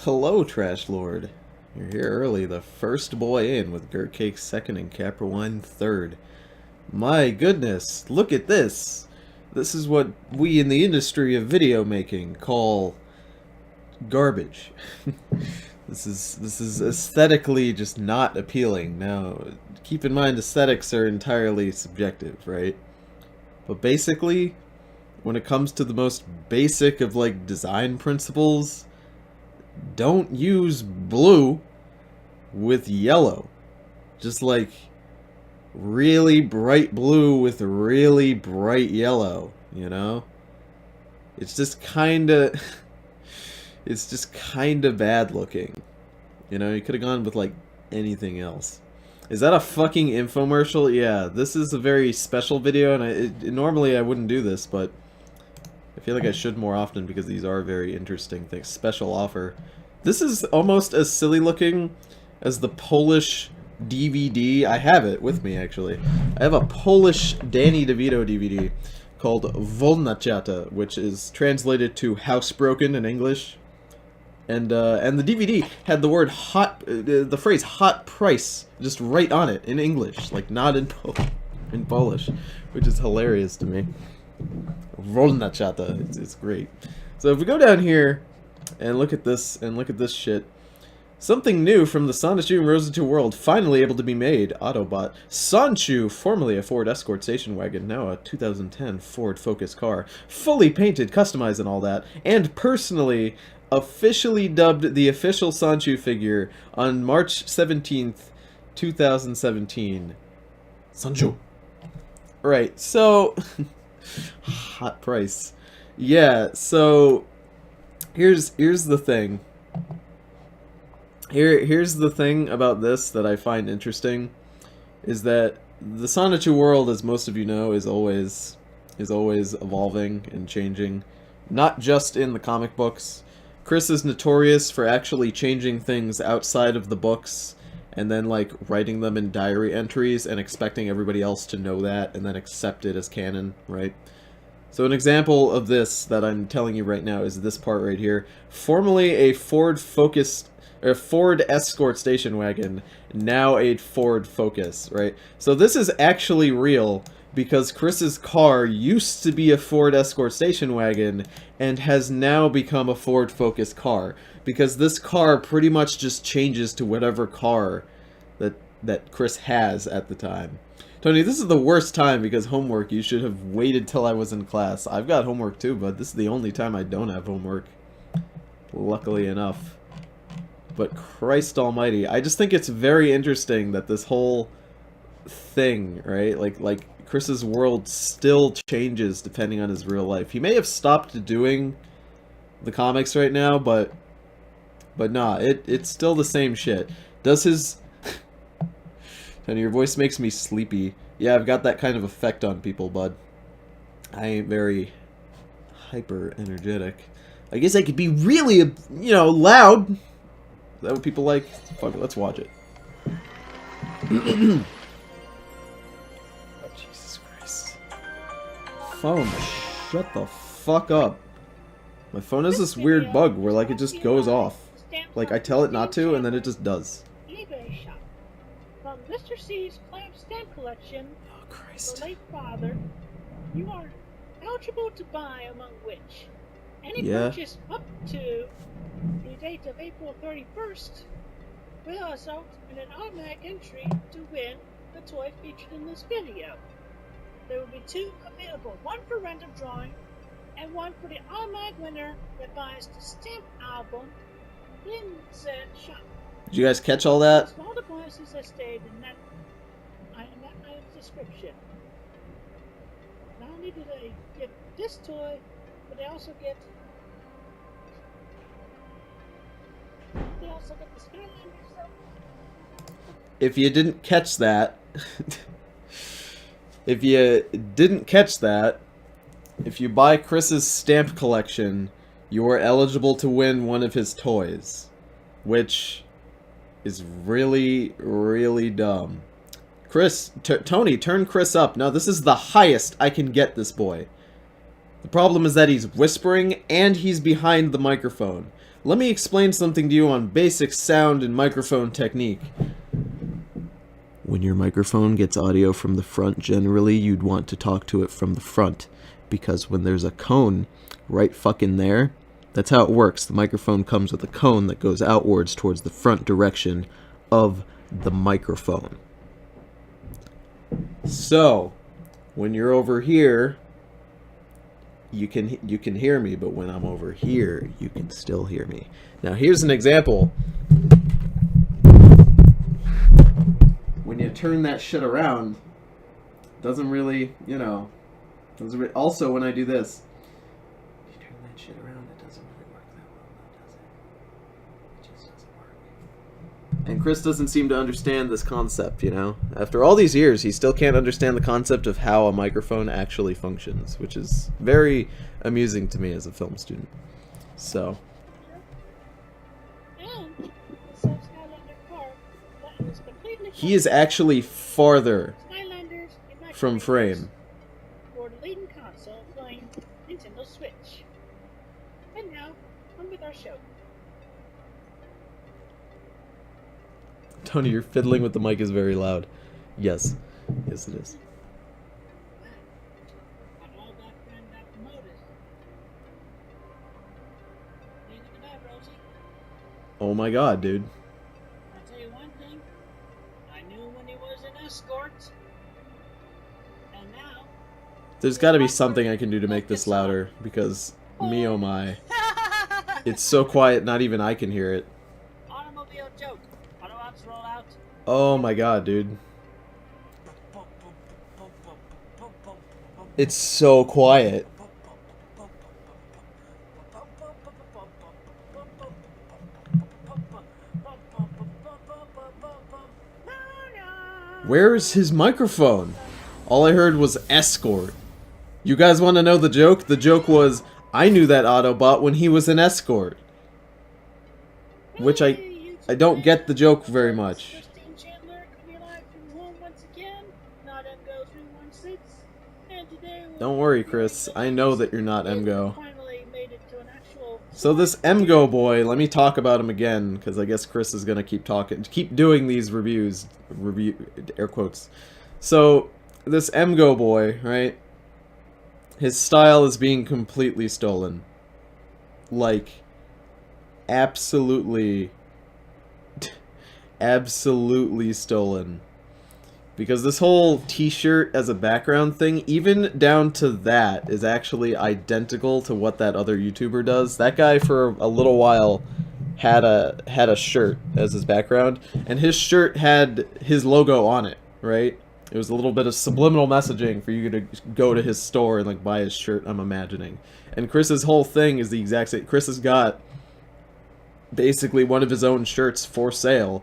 Hello, Trash Lord. You're here early, the first boy in with Gert Cake second and Capra Wine third. My goodness, look at this. This is what we in the industry of video making call garbage. This is aesthetically just not appealing. Now, keep in mind aesthetics are entirely subjective, right? But basically, when it comes to the most basic of like design principles, don't use blue with yellow. Just like really bright blue with really bright yellow, you know? It's just kinda it's just kinda bad looking. You know, you could have gone with like anything else. Is that a fucking infomercial? Yeah, this is a very special video, and normally I wouldn't do this, but I feel like I should more often because these are very interesting things. Special offer. This is almost as silly looking as the Polish DVD. I have it with me, actually. I have a Polish Danny DeVito DVD called Wolna Chata, which is translated to Housebroken in English. And the DVD had the word hot, the phrase hot price just right on it in English, like not in Polish, which is hilarious to me. Wolna Chata, it's great. So if we go down here and look at this shit, something new from the Sonichu and Rosa 2 world finally able to be made. Autobot Sanchu, formerly a Ford Escort station wagon, now a 2010 Ford Focus car, fully painted, customized, and all that, and personally officially dubbed the official Sanchu figure on March 17th, 2017. Sanchu. Right, so hot price. Yeah, so here's the thing. Here's the thing about this that I find interesting, is that the Sonichu world, as most of you know, is always evolving and changing, not just in the comic books. Chris is notorious for actually changing things outside of the books and then like writing them in diary entries and expecting everybody else to know that and then accept it as canon, right? So an example of this that I'm telling you right now is this part right here. Formerly a Ford Escort station wagon, now a Ford Focus, right? So this is actually real because Chris's car used to be a Ford Escort station wagon and has now become a Ford Focus car, because this car pretty much just changes to whatever car that Chris has at the time. Tony, this is the worst time because homework. You should have waited till I was in class. I've got homework too, but this is the only time I don't have homework, luckily enough. But Christ almighty, I just think it's very interesting that this whole thing, right? Like Chris's world still changes depending on his real life. He may have stopped doing the comics right now, but nah, it's still the same shit. Does his Tony, your voice makes me sleepy. Yeah, I've got that kind of effect on people, bud. I ain't very hyper energetic. I guess I could be really, you know, loud. Is that what people like? Fuck it, let's watch it. Oh, Jesus Christ. Phone, shut the fuck up. My phone has this weird bug where, like, it just goes off. Like, I tell it not to, and then it just does. eBay shop. From Mr. C's claimed stamp collection, Oh, Christ. the late father, you are eligible to buy among which any Yeah. purchase up to the date of April 31st will result in an automatic entry to win the toy featured in this video. There will be two available, one for random drawing and one for the automatic winner that buys the stamp album in said shop. Did you guys catch all that? All the bonuses are stated in that item's description. Not only do they get this toy, but they also get the Skylanders. If you didn't catch that, if you buy Chris's stamp collection, you are eligible to win one of his toys, which is really, really dumb. Tony, turn Chris up. No, this is the highest I can get this boy. The problem is that he's whispering and he's behind the microphone. let me explain something to you on basic sound and microphone technique. When your microphone gets audio from the front, generally you'd want to talk to it from the front, because when there's a cone right fucking there, that's how it works. The microphone comes with a cone that goes outwards towards the front direction of the microphone. So, when you're over here, you can hear me, but when I'm over here, you can still hear me. Now, here's an example. When you turn that shit around, doesn't really, you know, also when I do this, you turn that shit around, it doesn't really work that well, does it? It just doesn't work. And Chris doesn't seem to understand this concept, you know? After all these years, he still can't understand the concept of how a microphone actually functions, which is very amusing to me as a film student. So. He is actually farther from frame. For the leading console playing Nintendo Switch. And now, on with our show. Tony, your fiddling with the mic is very loud. Yes. Yes, it is. Oh my god, dude. I'll tell you one thing. I knew when he was an escort. And now... There's gotta be something I can do to make this louder, because, me oh my. It's so quiet, not even I can hear it. Automobile joke. Autobots roll out. Oh my god, dude. It's so quiet. Where's his microphone? All I heard was escort. You guys want to know the joke? The joke was, I knew that Autobot when he was an escort. Which I don't get the joke very much. Don't worry, Chris. I know that you're not emgo. So this emgo boy, let me talk about him again, because I guess Chris is gonna keep doing these reviews, air quotes. So this emgo boy, right? His style is being completely stolen. Like, absolutely stolen. Because this whole t-shirt as a background thing, even down to that, is actually identical to what that other YouTuber does. That guy for a little while had a shirt as his background, and his shirt had his logo on it, right? It was a little bit of subliminal messaging for you to go to his store and like buy his shirt, I'm imagining. And Chris's whole thing is the exact same. Chris has got basically one of his own shirts for sale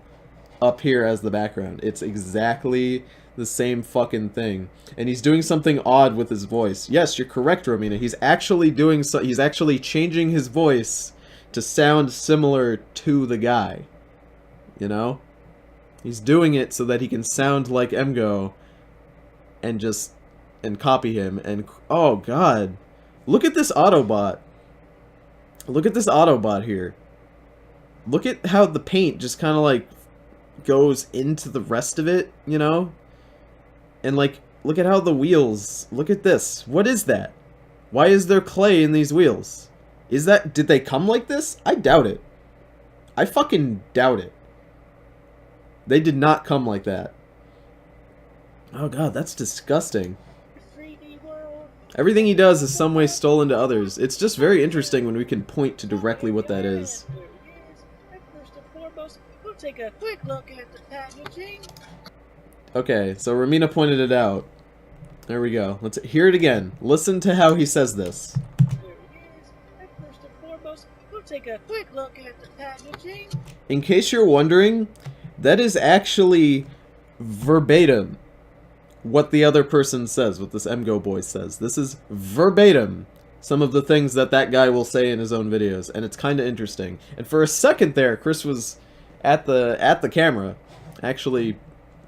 up here as the background. It's exactly the same fucking thing. And he's doing something odd with his voice. Yes, you're correct, Romina. He's actually he's actually changing his voice to sound similar to the guy. You know? He's doing it so that he can sound like emgo and copy him. And oh god. Look at this Autobot. Look at this Autobot here. Look at how the paint just kind of like goes into the rest of it, you know? And like, look at how the wheels, look at this. What is that? Why is there clay in these wheels? Did they come like this? I doubt it. I fucking doubt it. They did not come like that. Oh god, that's disgusting. Everything he does is some way stolen to others. It's just very interesting when we can point to directly what that is. Take a quick look at the packaging. Okay, so Romina pointed it out. There we go. Let's hear it again. Listen to how he says this. There it is. First and foremost, we'll take a quick look at the packaging. In case you're wondering, that is actually verbatim what the other person says, what this emgo boy says. This is verbatim some of the things that guy will say in his own videos, and it's kind of interesting. And for a second there, Chris was at the camera, actually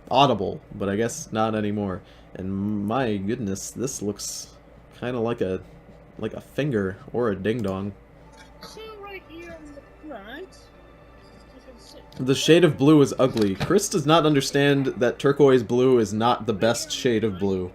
audible, but I guess not anymore. And my goodness, this looks kind of like a finger or a ding dong. So right here on the The shade of blue is ugly. Chris does not understand that turquoise blue is not the best shade of blue.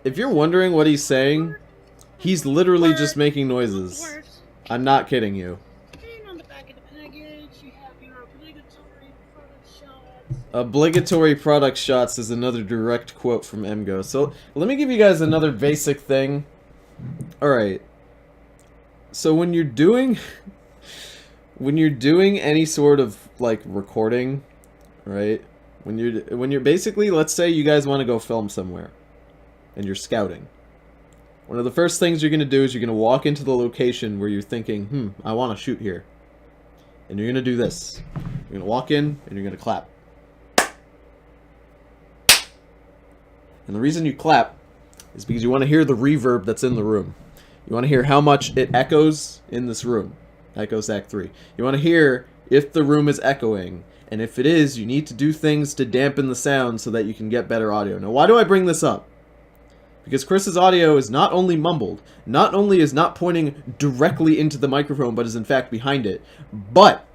If you're wondering what he's saying, he's literally just making noises. I'm not kidding you. And on the back of the package, you have your obligatory product shots. Obligatory product shots is another direct quote from emgo. So let me give you guys another basic thing. Alright. So when you're doing any sort of like recording, right? When you're basically, let's say you guys want to go film somewhere and you're scouting. One of the first things you're going to do is you're going to walk into the location where you're thinking, I want to shoot here. And you're going to do this. You're going to walk in and you're going to clap. And the reason you clap is because you want to hear the reverb that's in the room. You want to hear how much it echoes in this room. Echoes Act 3. You want to hear if the room is echoing. And if it is, you need to do things to dampen the sound so that you can get better audio. Now, why do I bring this up? Because Chris's audio is not only mumbled, not only is not pointing directly into the microphone, but is in fact behind it, but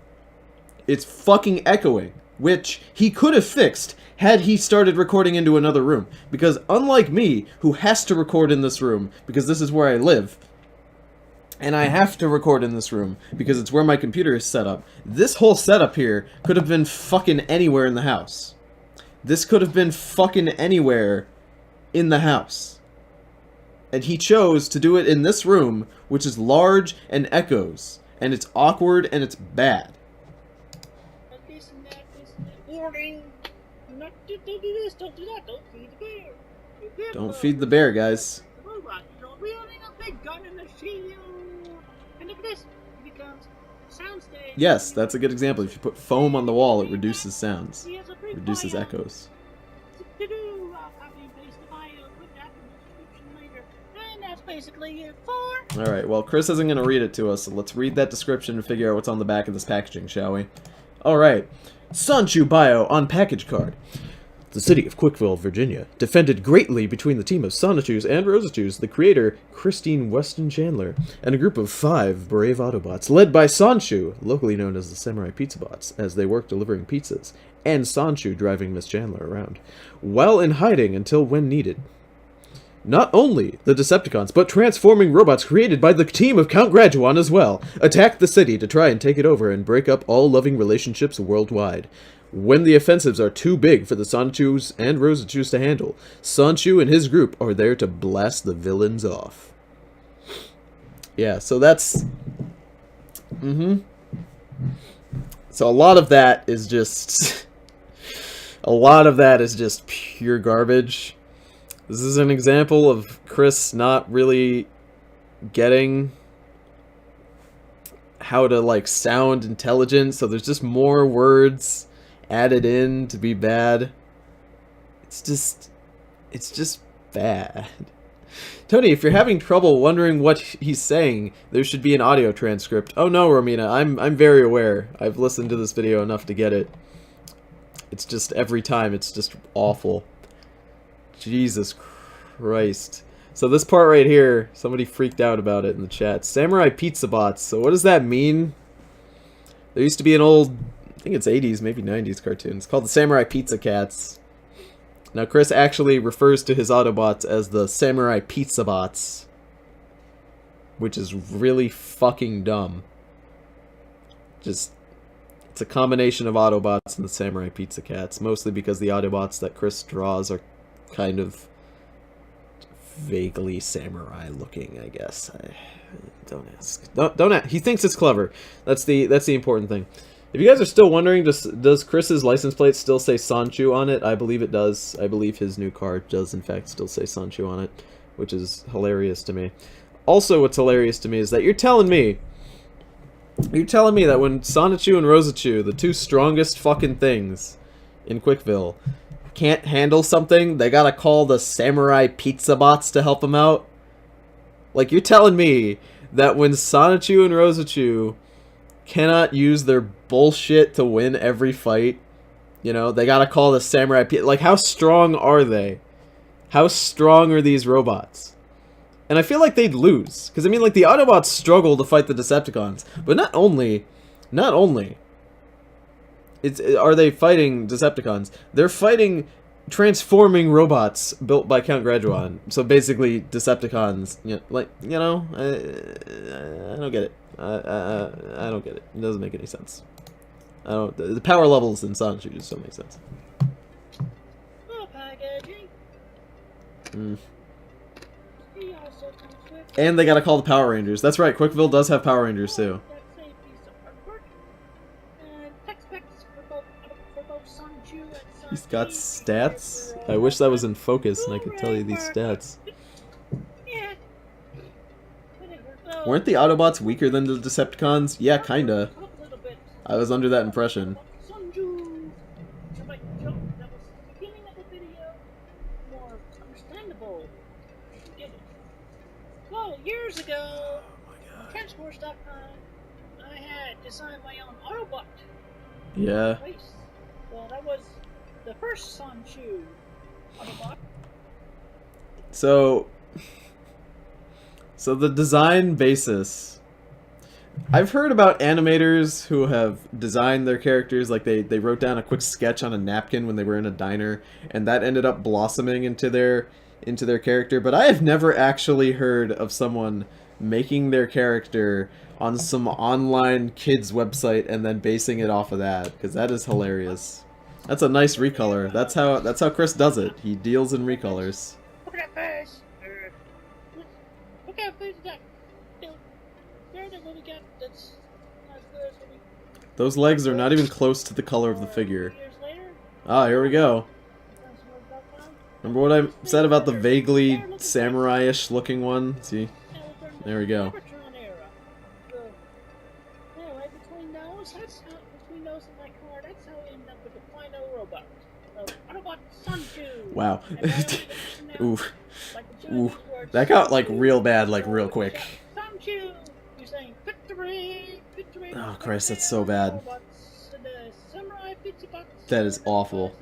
it's fucking echoing, which he could have fixed had he started recording into another room. Because unlike me, who has to record in this room, because this is where I live, and I have to record in this room, because it's where my computer is set up, this whole setup here could have been fucking anywhere in the house. This could have been fucking anywhere in the house. And he chose to do it in this room, which is large and echoes. And it's awkward and it's bad. Warning! Don't do this, don't do that, don't feed the bear. Don't feed the bear, guys. The robot, wielding a big gun in the shield. And look at this, it becomes soundstage. Yes, that's a good example. If you put foam on the wall, it reduces sounds. Reduces echoes. Basically it for. Alright, well, Chris isn't going to read it to us, so let's read that description and figure out what's on the back of this packaging, shall we? Alright. Sanchu bio on package card. The city of Quickville, Virginia, defended greatly between the team of Sonichus and Rosachus, the creator, Christine Weston Chandler, and a group of 5 brave Autobots, led by Sanchu, locally known as the Samurai Pizza Bots, as they work delivering pizzas, and Sanchu driving Miss Chandler around, while in hiding until when needed. Not only the Decepticons, but transforming robots created by the team of Count Graduan as well, attack the city to try and take it over and break up all loving relationships worldwide. When the offensives are too big for the Sanchus and Rosachus to handle, Sanchu and his group are there to blast the villains off. Yeah, so that's... So a lot of that is just... a lot of that is just pure garbage. This is an example of Chris not really getting how to, like, sound intelligent, so there's just more words added in to be bad. It's just bad. Tony, if you're having trouble wondering what he's saying, there should be an audio transcript. Oh no, Romina, I'm very aware. I've listened to this video enough to get it. It's just, every time, it's just awful. Jesus Christ. So this part right here, somebody freaked out about it in the chat. Samurai Pizza Bots. So what does that mean? There used to be an old, I think it's 80s, maybe 90s cartoon. It's called the Samurai Pizza Cats. Now Chris actually refers to his Autobots as the Samurai Pizza Bots, which is really fucking dumb. Just, it's a combination of Autobots and the Samurai Pizza Cats, mostly because the Autobots that Chris draws are kind of vaguely samurai looking, I guess. Don't ask. Don't ask. He thinks it's clever. That's the important thing. If you guys are still wondering, does Chris's license plate still say Sanchu on it? I believe it does. I believe his new car does in fact still say Sanchu on it, which is hilarious to me. Also, what's hilarious to me is that you're telling me that when Sonichu and Rosachu, the two strongest fucking things in Quickville, can't handle something, they gotta call the Samurai Pizza Bots to help them out? Like, you're telling me that when Sonichu and Rosachu cannot use their bullshit to win every fight, you know, they gotta call the samurai. Like, how strong are they? How strong are these robots? And I feel like they'd lose. Because, I mean, like, the Autobots struggle to fight the Decepticons. But not only are they fighting Decepticons, they're fighting transforming robots built by Count Graduan. So basically, Decepticons, I don't get it. I don't get it. It doesn't make any sense. The power levels in Sonic just don't make sense. And they gotta call the Power Rangers. That's right, Quickville does have Power Rangers too. He's got stats? I wish that was in focus and I could tell you these stats. Weren't the Autobots weaker than the Decepticons? Yeah, kinda. I was under that impression. Well, years ago, on Transforce.com, I had designed my own Autobot. Yeah. Well, that was the first Sonichu Autobot. So the design basis. I've heard about animators who have designed their characters, like they wrote down a quick sketch on a napkin when they were in a diner, and that ended up blossoming into their character, but I have never actually heard of someone making their character on some online kids website and then basing it off of that, because that is hilarious. That's a nice recolor. That's how Chris does it. He deals in recolors. Look at that face. Look at that face. Those legs are not even close to the color of the figure. Ah, here we go. Remember what I said about the vaguely samurai-ish looking one? See? There we go. Wow. Ooh. Ooh. That got, like, real bad, like, real quick. Oh, Christ, that's so bad. That is awful.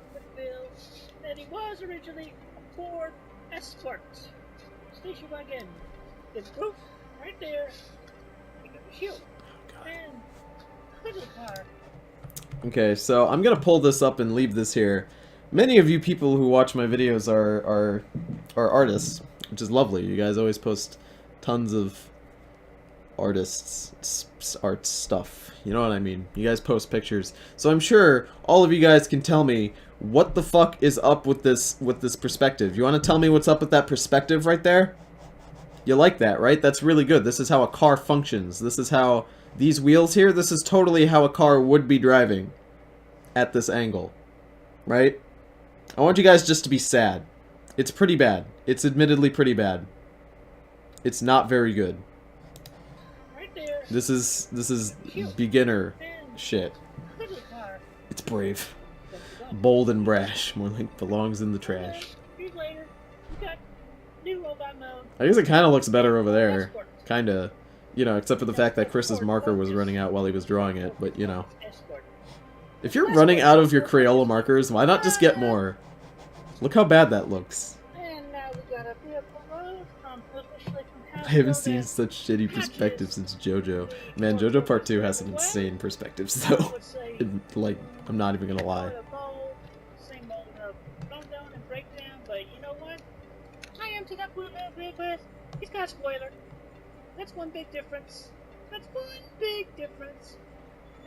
And he was originally a Ford Escort station wagon. The roof right there. You got the shield. And little car. Okay, so I'm gonna pull this up and leave this here. Many of you people who watch my videos are artists, which is lovely. You guys always post tons of art stuff. You know what I mean? You guys post pictures. So I'm sure all of you guys can tell me what the fuck is up with this perspective. You want to tell me what's up with that perspective right there? You like that, right? That's really good. This is how a car functions. This is how these wheels here, this is totally how a car would be driving at this angle. Right? I want you guys just to be sad. It's pretty bad. It's admittedly pretty bad. It's not very good. This is beginner shit. It's brave. Bold and brash. More like belongs in the trash. I guess it kind of looks better over there. Kinda. You know, except for the fact that Chris's marker was running out while he was drawing it, but you know. If you're running out of your Crayola markers, why not just get more? Look how bad that looks. I haven't seen such shitty perspectives since JoJo. Man, JoJo Part 2 has some insane perspectives, though. Like, I'm not even gonna lie. He's got a spoiler. That's one big difference.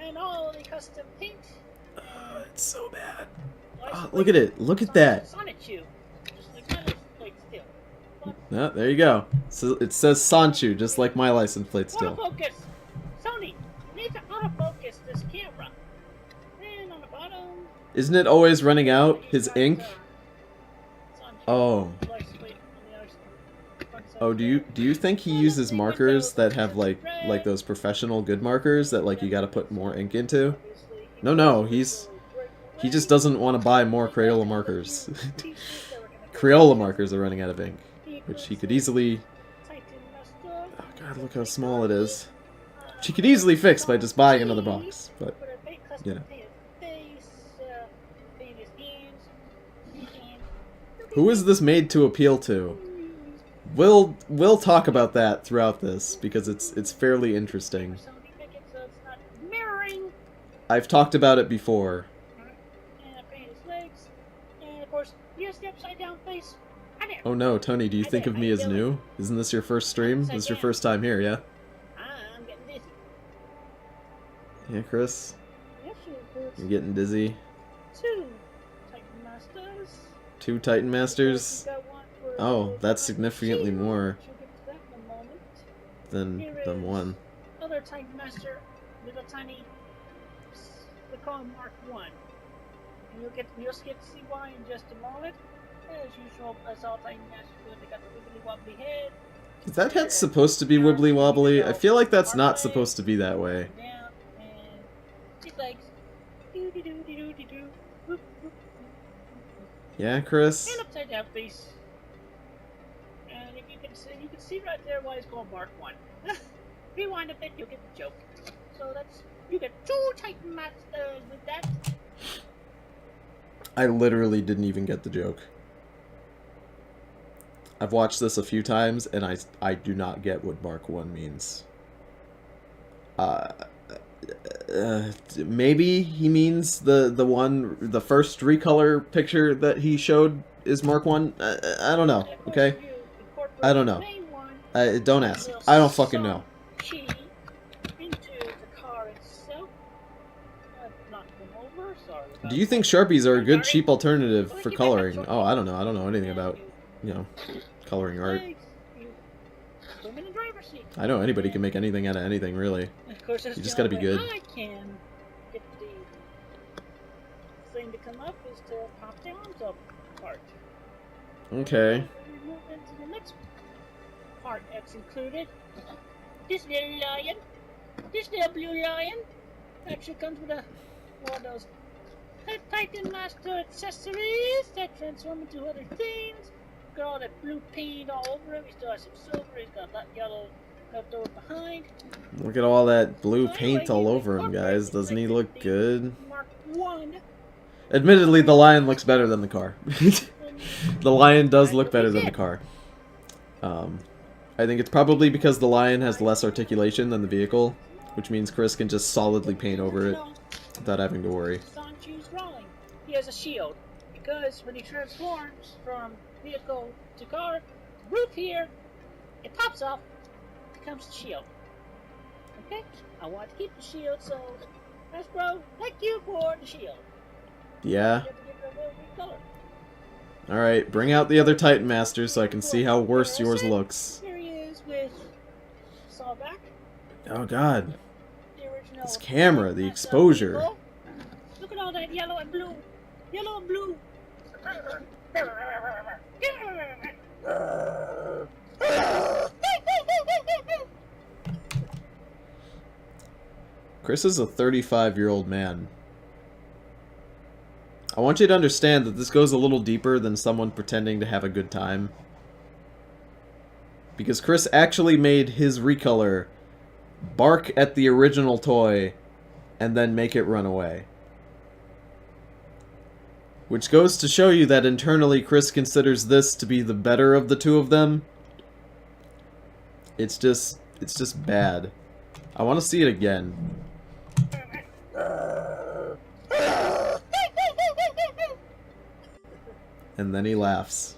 And all the custom paint. It's so bad. Look at it. Look at that. No, there you go. So it says Sanchu, just like my license plate still. Autofocus! Sony, you need to autofocus this camera. And on the bottom... Isn't it always running out, his ink? Oh. Oh, do you think he uses markers that have like those professional good markers that like you gotta put more ink into? No, he just doesn't want to buy more Crayola markers. Crayola markers are running out of ink. Which he could easily... Oh god, God, look how small it is. She could easily fix by just buying another box, but you know. Who is this made to appeal to? We'll talk about that throughout this because it's fairly interesting. I've talked about it before. Oh no, Tony, do you think of me as new? Isn't this your first stream? This is your first time here, yeah? I'm getting dizzy. Yeah, Chris? Yes, You're getting dizzy? 2 Titan Masters. 2 Titan Masters? Oh, that's significantly more than 1. Other Titan Master, little tiny, we call him Mark 1. And you'll get to see why in just a moment. As usual, as all Titan Masters, they got the wibbly wobbly head. Is that head supposed to be wibbly wobbly? I feel like that's not supposed to be that way. Down and 6 legs. Doo doo doo doo doo doo. Whoop, whoop. Yeah, Chris? And upside down face. And if you can see right there why it's called Mark 1. Rewind a bit, you'll get the joke. So that's, you get 2 Titan Masters with that. I literally didn't even get the joke. I've watched this a few times, and I do not get what Mark 1 means. Maybe he means the first recolor picture that he showed is Mark 1? I don't know, okay? I don't know. Don't ask. I don't fucking know. Do you think Sharpies are a good cheap alternative for coloring? Oh, I don't know. I don't know anything about, you know, coloring art. I know anybody can make anything out of anything, really. You just gotta be good. I can get the thing to come up is to pop the arms up part. Okay. We move into the next part that's included. This little lion, this little blue lion, actually comes with one of those Titan Master accessories that transform into other things. Got all that blue paint all over him. He's got some silver. He's got that yellow left over behind. Look at all that blue paint all over him, guys. Doesn't he look good? Mark 1. Admittedly, the lion looks better than the car. The lion does look better than the car. I think it's probably because the lion has less articulation than the vehicle, which means Chris can just solidly paint over it without having to worry. He has a shield, because when he transforms from vehicle to car, the roof here, it pops off, becomes the shield. Okay? I want to keep the shield, so Hasbro, thank you for the shield. Yeah. Alright, bring out the other Titan Masters so I can see how worse yours looks. Here he is with Sawback. Oh god. This camera, the exposure. Look at all that yellow and blue. Yellow and blue. Chris is a 35-year-old man. I want you to understand that this goes a little deeper than someone pretending to have a good time. Because Chris actually made his recolor bark at the original toy and then make it run away. Which goes to show you that internally Chris considers this to be the better of the two of them. It's just bad. I want to see it again. And then he laughs.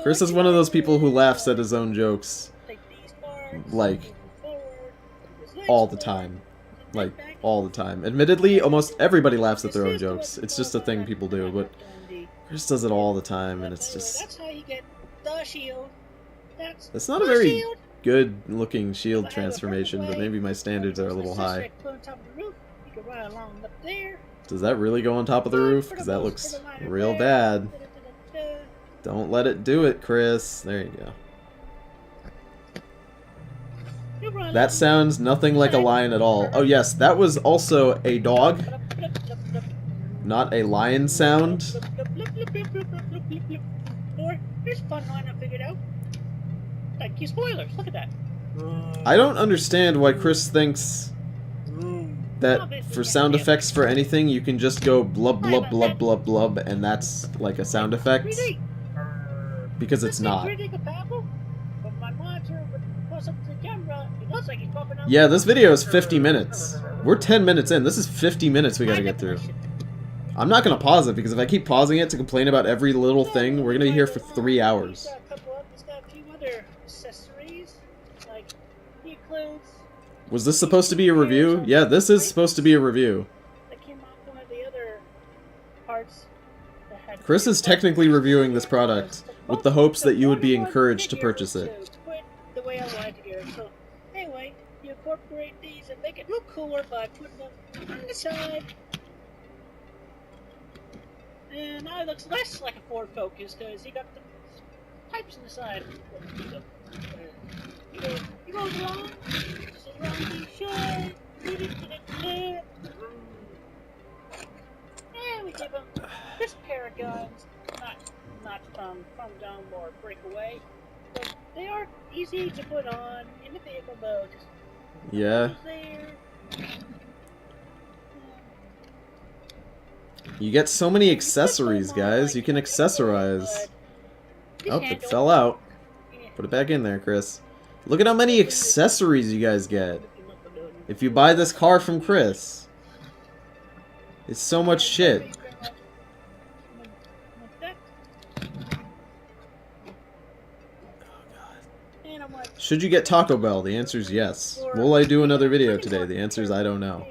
Chris is one of those people who laughs at his own jokes. Like, all the time. Like, all the time. Admittedly, almost everybody laughs at their own jokes. It's just a thing people do, but Chris does it all the time, and it's just... That's how you get the shield. It's not a very good-looking shield transformation, but maybe my standards are a little high. Does that really go on top of the roof? Because that looks real bad. Don't let it do it, Chris. There you go. That sounds nothing like a lion at all. Oh yes, that was also a dog, not a lion sound. Here's a fun line I figured out. Thank you, spoilers. Look at that. I don't understand why Chris thinks that for sound effects for anything, you can just go blub blub blub blub blub, and that's like a sound effect. Because it's not. Yeah, this video is 50 minutes. We're 10 minutes in. This is 50 minutes we gotta get through. I'm not gonna pause it, because if I keep pausing it to complain about every little thing, we're gonna be here for 3 hours. Was this supposed to be a review? Yeah, this is supposed to be a review. Chris is technically reviewing this product with the hopes that you would be encouraged to purchase it. The way I wanted to get it. So, anyway, you incorporate these and make it look cooler by putting them on the side. And now it looks less like a Ford Focus because you got the pipes on the side. You go along. This is wrong you should. And we give them this pair of guns. Not from down or breakaway. But they are easy to put on in the vehicle mode. Yeah. You get so many accessories, guys. You can accessorize. Oh, it fell out. Put it back in there, Chris. Look at how many accessories you guys get. If you buy this car from Chris. It's so much shit. Should you get Taco Bell? The answer is yes. Will I do another video today? The answer is I don't know.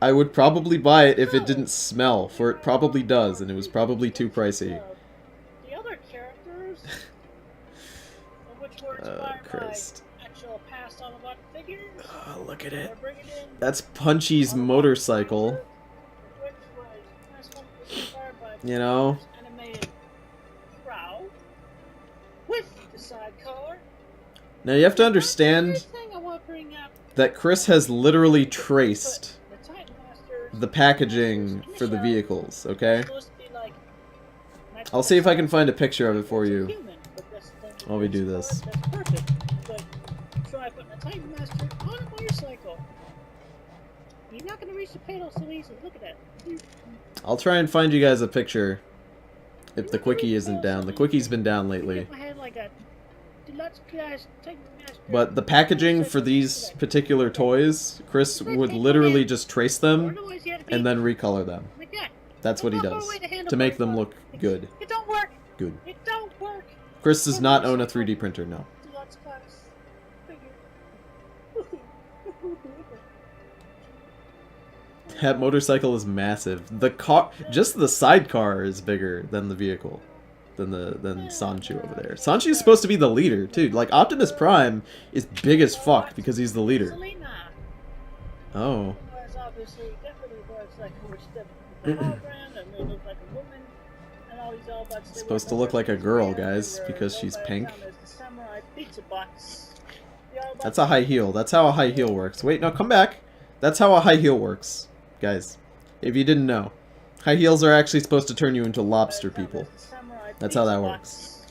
I would probably buy it if it didn't smell, for it probably does, and it was probably too pricey. The other characters, which were inspired Christ. by actual past Autobot figures. Oh, look at it. That's Punchy's motorcycle. You know? Now you have to understand that Chris has literally traced the packaging for the vehicles, okay? I'll see if I can find a picture of it for you while we do this. I'll try and find you guys a picture if the quickie isn't down. The quickie's been down lately. But the packaging for these particular toys, Chris would literally just trace them and then recolor them. That's what he does to make them look good. It don't work. Good. It don't work. Chris does not own a 3D printer, no. That motorcycle is massive. The car, just the sidecar is bigger than the vehicle. Than Sanchu over there. Sanchu is supposed to be the leader, too. Like, Optimus Prime is big as fuck because he's the leader. Oh. It's supposed to look like a girl, guys, because she's pink. That's a high heel. That's how a high heel works. Wait, no, come back. That's how a high heel works, guys. If you didn't know. High heels are actually supposed to turn you into lobster people. That's how that works.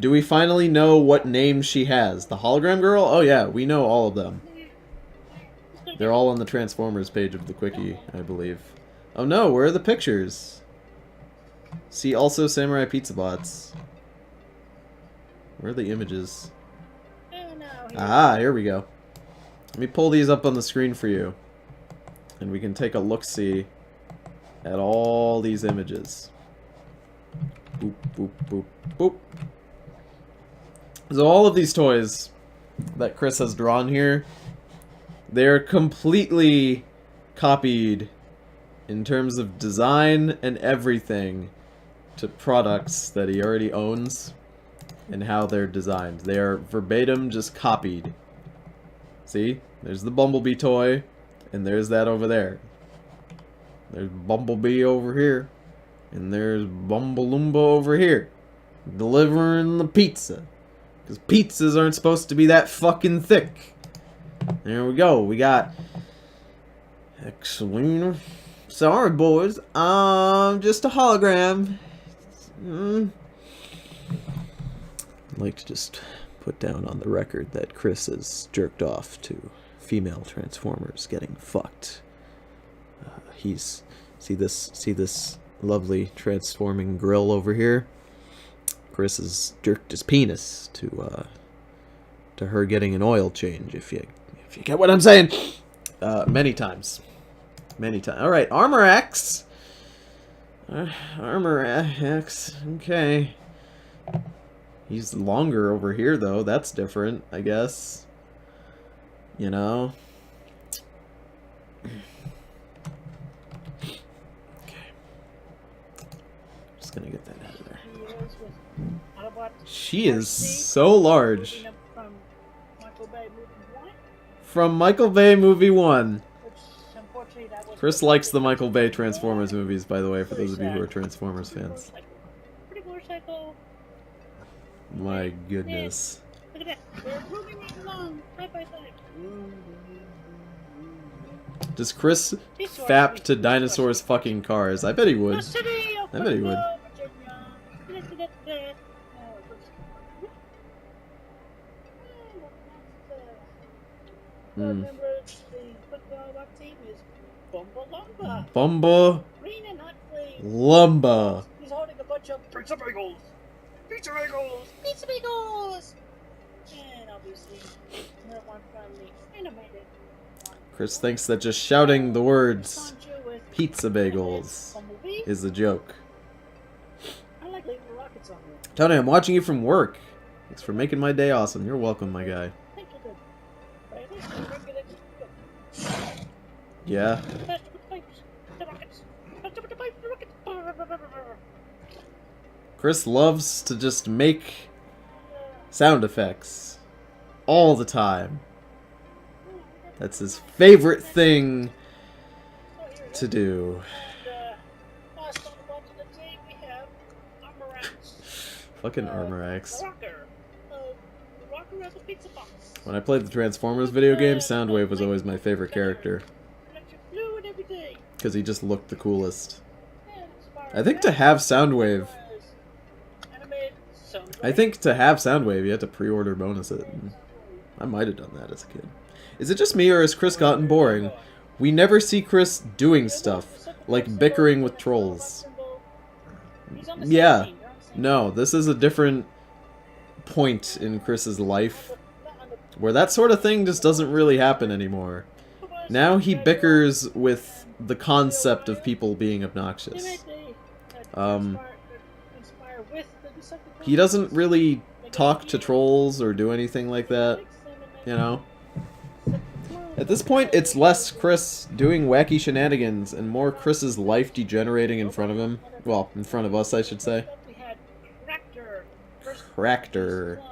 Do we finally know what name she has? The hologram girl? Oh yeah, we know all of them. They're all on the Transformers page of the Quickie, I believe. Oh no, where are the pictures? See also Samurai Pizza Bots. Where are the images? Ah, here we go. Let me pull these up on the screen for you. And we can take a look-see at all these images. Boop, boop, boop, boop. So all of these toys that Chris has drawn here, they're completely copied in terms of design and everything to products that he already owns and how they're designed. They are verbatim just copied. See? There's the Bumblebee toy. And there's that over there. There's Bumblebee over here. And there's Bumbalumba over here. Delivering the pizza. Because pizzas aren't supposed to be that fucking thick. There we go. We got X-Wiener, Sorry, boys. Just a hologram. I'd like to just put down on the record that Chris has jerked off to female Transformers getting fucked. See this lovely transforming grill over here? Chris has jerked his penis to her getting an oil change, if you get what I'm saying. Many times. Alright, Armor X. Armor X. Okay. He's longer over here, though. That's different, I guess. You know? Okay. Just gonna get that out of there. She is so large. From Michael Bay Movie 1. Chris likes the Michael Bay Transformers movies, by the way, for those of you who are Transformers fans. My goodness. Look at that. We're moving right along. Side by side. Does Chris fap to dinosaurs fucking cars? I bet he would. I bet he would. Remember the football team is Bumba Lumba. Bumba Green and hot flame. Lumba. He's holding a bunch of pizza bagels. Pizza bagels. Pizza bagels. And obviously, another one from the animated. Chris thinks that just shouting the words pizza bagels is a joke. I like leaving rockets on there. Tony, I'm watching you from work. Thanks for making my day awesome. You're welcome, my guy. Thank you, good. Yeah. Chris loves to just make sound effects all the time. That's his favorite thing to do. Fucking Armor X. When I played the Transformers video game, Soundwave was always my favorite character. Because he just looked the coolest. I think to have Soundwave... you had to pre-order bonuses. I might have done that as a kid. Is it just me, or has Chris gotten boring? We never see Chris doing stuff, like bickering with trolls. Yeah. No, this is a different point in Chris's life, where that sort of thing just doesn't really happen anymore. Now he bickers with the concept of people being obnoxious. He doesn't really talk to trolls or do anything like that, you know? At this point, it's less Chris doing wacky shenanigans and more Chris's life degenerating in front of him. Well, in front of us, I should say. Cractor.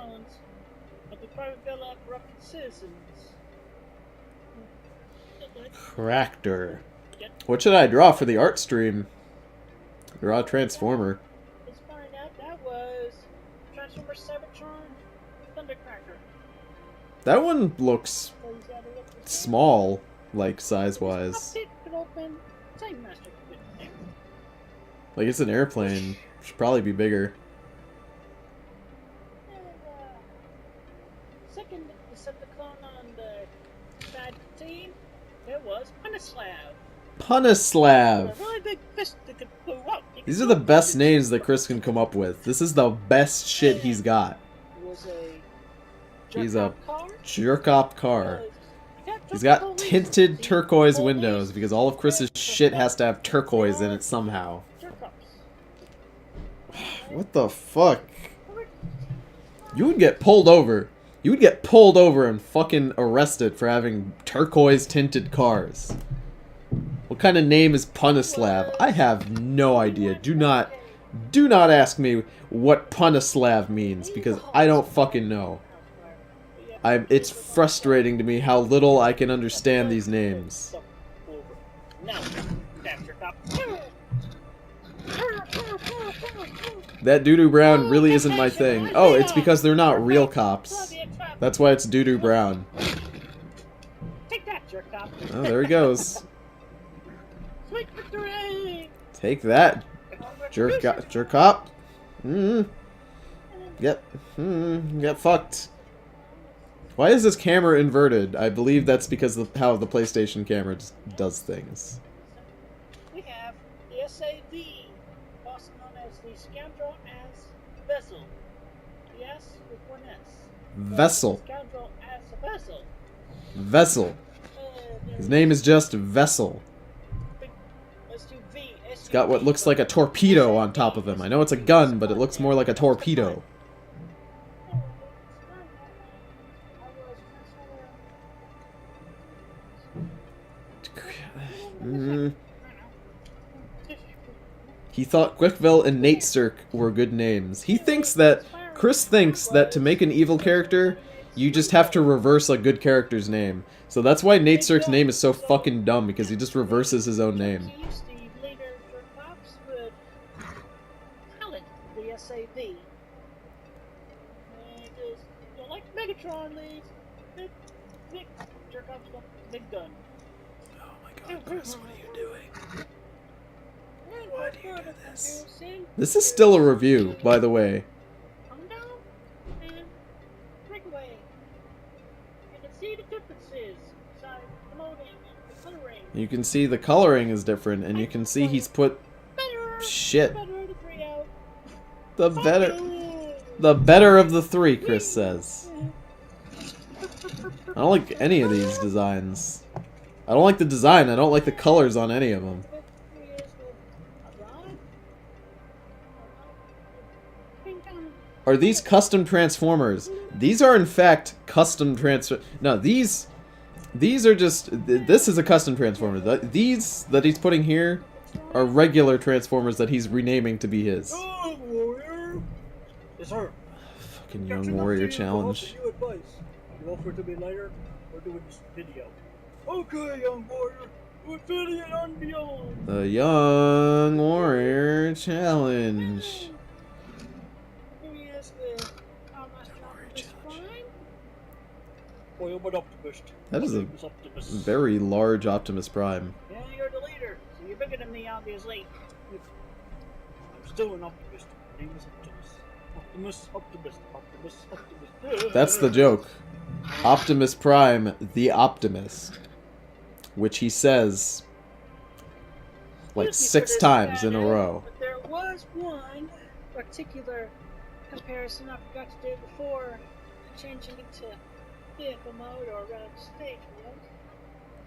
Cractor. What should I draw for the art stream? Draw a Transformer. Let's find out. That was Transformer Cybertron Thundercracker. That one looks small, like size-wise. Like it's an airplane. Should probably be bigger. Second Decepticon on the bad team, there was Punislav. Punislav! Really big fist that could blow up. These are the best names that Chris can come up with. This is the best shit he's got. He's a jerk-op car. He's got tinted turquoise windows because all of Chris's shit has to have turquoise in it somehow. What the fuck? You would get pulled over. You would get pulled over and fucking arrested for having turquoise tinted cars. What kind of name is Punislav? I have no idea. Do not ask me what Punislav means because I don't fucking know. It's frustrating to me how little I can understand these names. That doo-doo brown really isn't my thing. Oh, it's because they're not real cops. That's why it's doo-doo brown. Oh, there he goes. Take that, jerk cop. Get fucked. Why is this camera inverted? I believe that's because of how the PlayStation camera does things. We have the SAV, also known as the scoundrel as vessel. Yes, with one S. Vessel. Scoundrel as a vessel. Vessel. His name is just Vessel. Let's do V. It's got what looks like a torpedo on top of him. I know it's a gun, but it looks more like a torpedo. He thought Quickville and Nate Cirque were good names. He thinks that, Chris thinks that to make an evil character, you just have to reverse a good character's name. So that's why Nate Cirque's name is so fucking dumb, because he just reverses his own name. The SAV. And you like Megatron leads. Big jerk off the big gun. Oh my god, Chris, what are you doing? Why do you do this? This is still a review, by the way. Come down and break away. You can see the differences. Sorry, the loading and the coloring. You can see the coloring is different, and you can see he's put shit. The better of the three, Chris says. I don't like any of these designs. I don't like the design. I don't like the colors on any of them. Are these custom transformers? These are in fact custom No, these are just. This is a custom transformer. These that he's putting here are regular transformers that he's renaming to be his. Yes, sir. Fucking Young Warrior Challenge. You offer to be later or doing this video? Okay, Young Warrior. Infinity and beyond. The Young Warrior Challenge. Boy, I'm an optimist. That is a very large Optimus Prime. Yeah, you're the leader, so you're bigger than me, obviously. I'm still an optimist. My name is Optimus. Optimus. That's the joke. Optimus Prime, the Optimist. Which he says like 6 times in a row. But there was one particular comparison I forgot to do before changing it to vehicle mode or stage mode.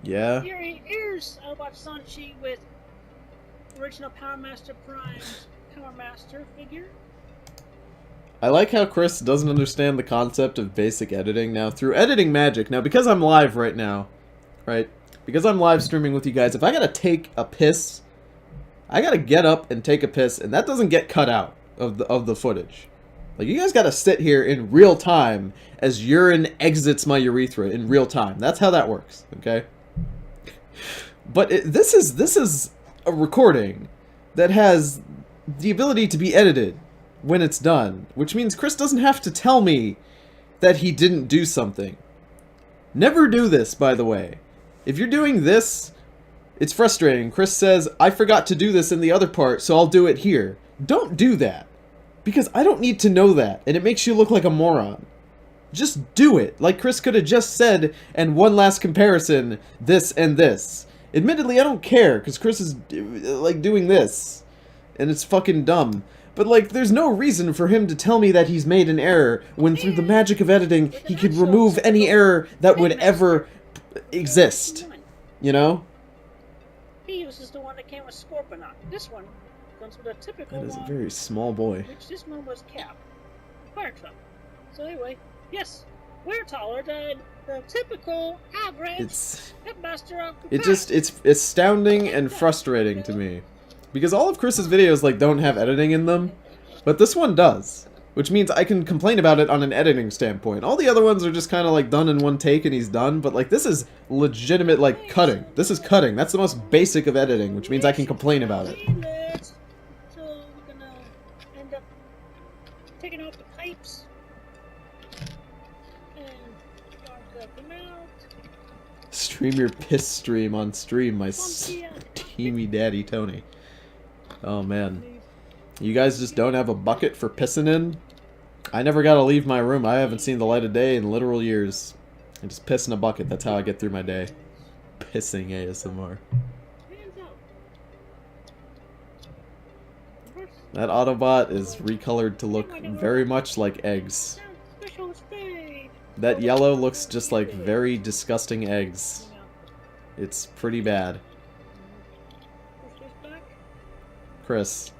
Yeah. Here's Autobot Sanchi with original Power Master Prime's Power Master figure. I like how Chris doesn't understand the concept of basic editing now through editing magic. Now, because I'm live right now, right? Because I'm live streaming with you guys, if I gotta take a piss, I gotta get up and take a piss, and that doesn't get cut out of the footage. Like, you guys gotta sit here in real time as urine exits my urethra in real time. That's how that works, okay? But this is a recording that has the ability to be edited when it's done, which means Chris doesn't have to tell me that he didn't do something. Never do this, by the way. If you're doing this, it's frustrating. Chris says, I forgot to do this in the other part, so I'll do it here. Don't do that. Because I don't need to know that, and it makes you look like a moron. Just do it, like Chris could have just said, and one last comparison, this and this. Admittedly, I don't care, because Chris is, like, doing this. And it's fucking dumb. But, like, there's no reason for him to tell me that he's made an error, when through the magic of editing, he could remove any error that would ever exist. You know? He uses the one that came with Scorponok. This one comes with a typical That is a one, very small boy. which this one was Cap. Fire truck. So anyway, yes, we're taller than the typical average headmaster of the It's astounding and frustrating to me. Because all of Chris's videos, like, don't have editing in them, but this one does. Which means I can complain about it on an editing standpoint. All the other ones are just kind of, like, done in one take and he's done, but, like, this is legitimate, like, cutting. This is cutting. That's the most basic of editing, which means I can complain about it. So we're gonna end up taking off the pipes and cut them out. Stream your piss stream on stream, my teamy daddy Tony. Oh man. You guys just don't have a bucket for pissing in? I never gotta leave my room. I haven't seen the light of day in literal years. I just piss in a bucket. That's how I get through my day. Pissing ASMR. That Autobot is recolored to look very much like eggs. That yellow looks just like very disgusting eggs. It's pretty bad. Chris,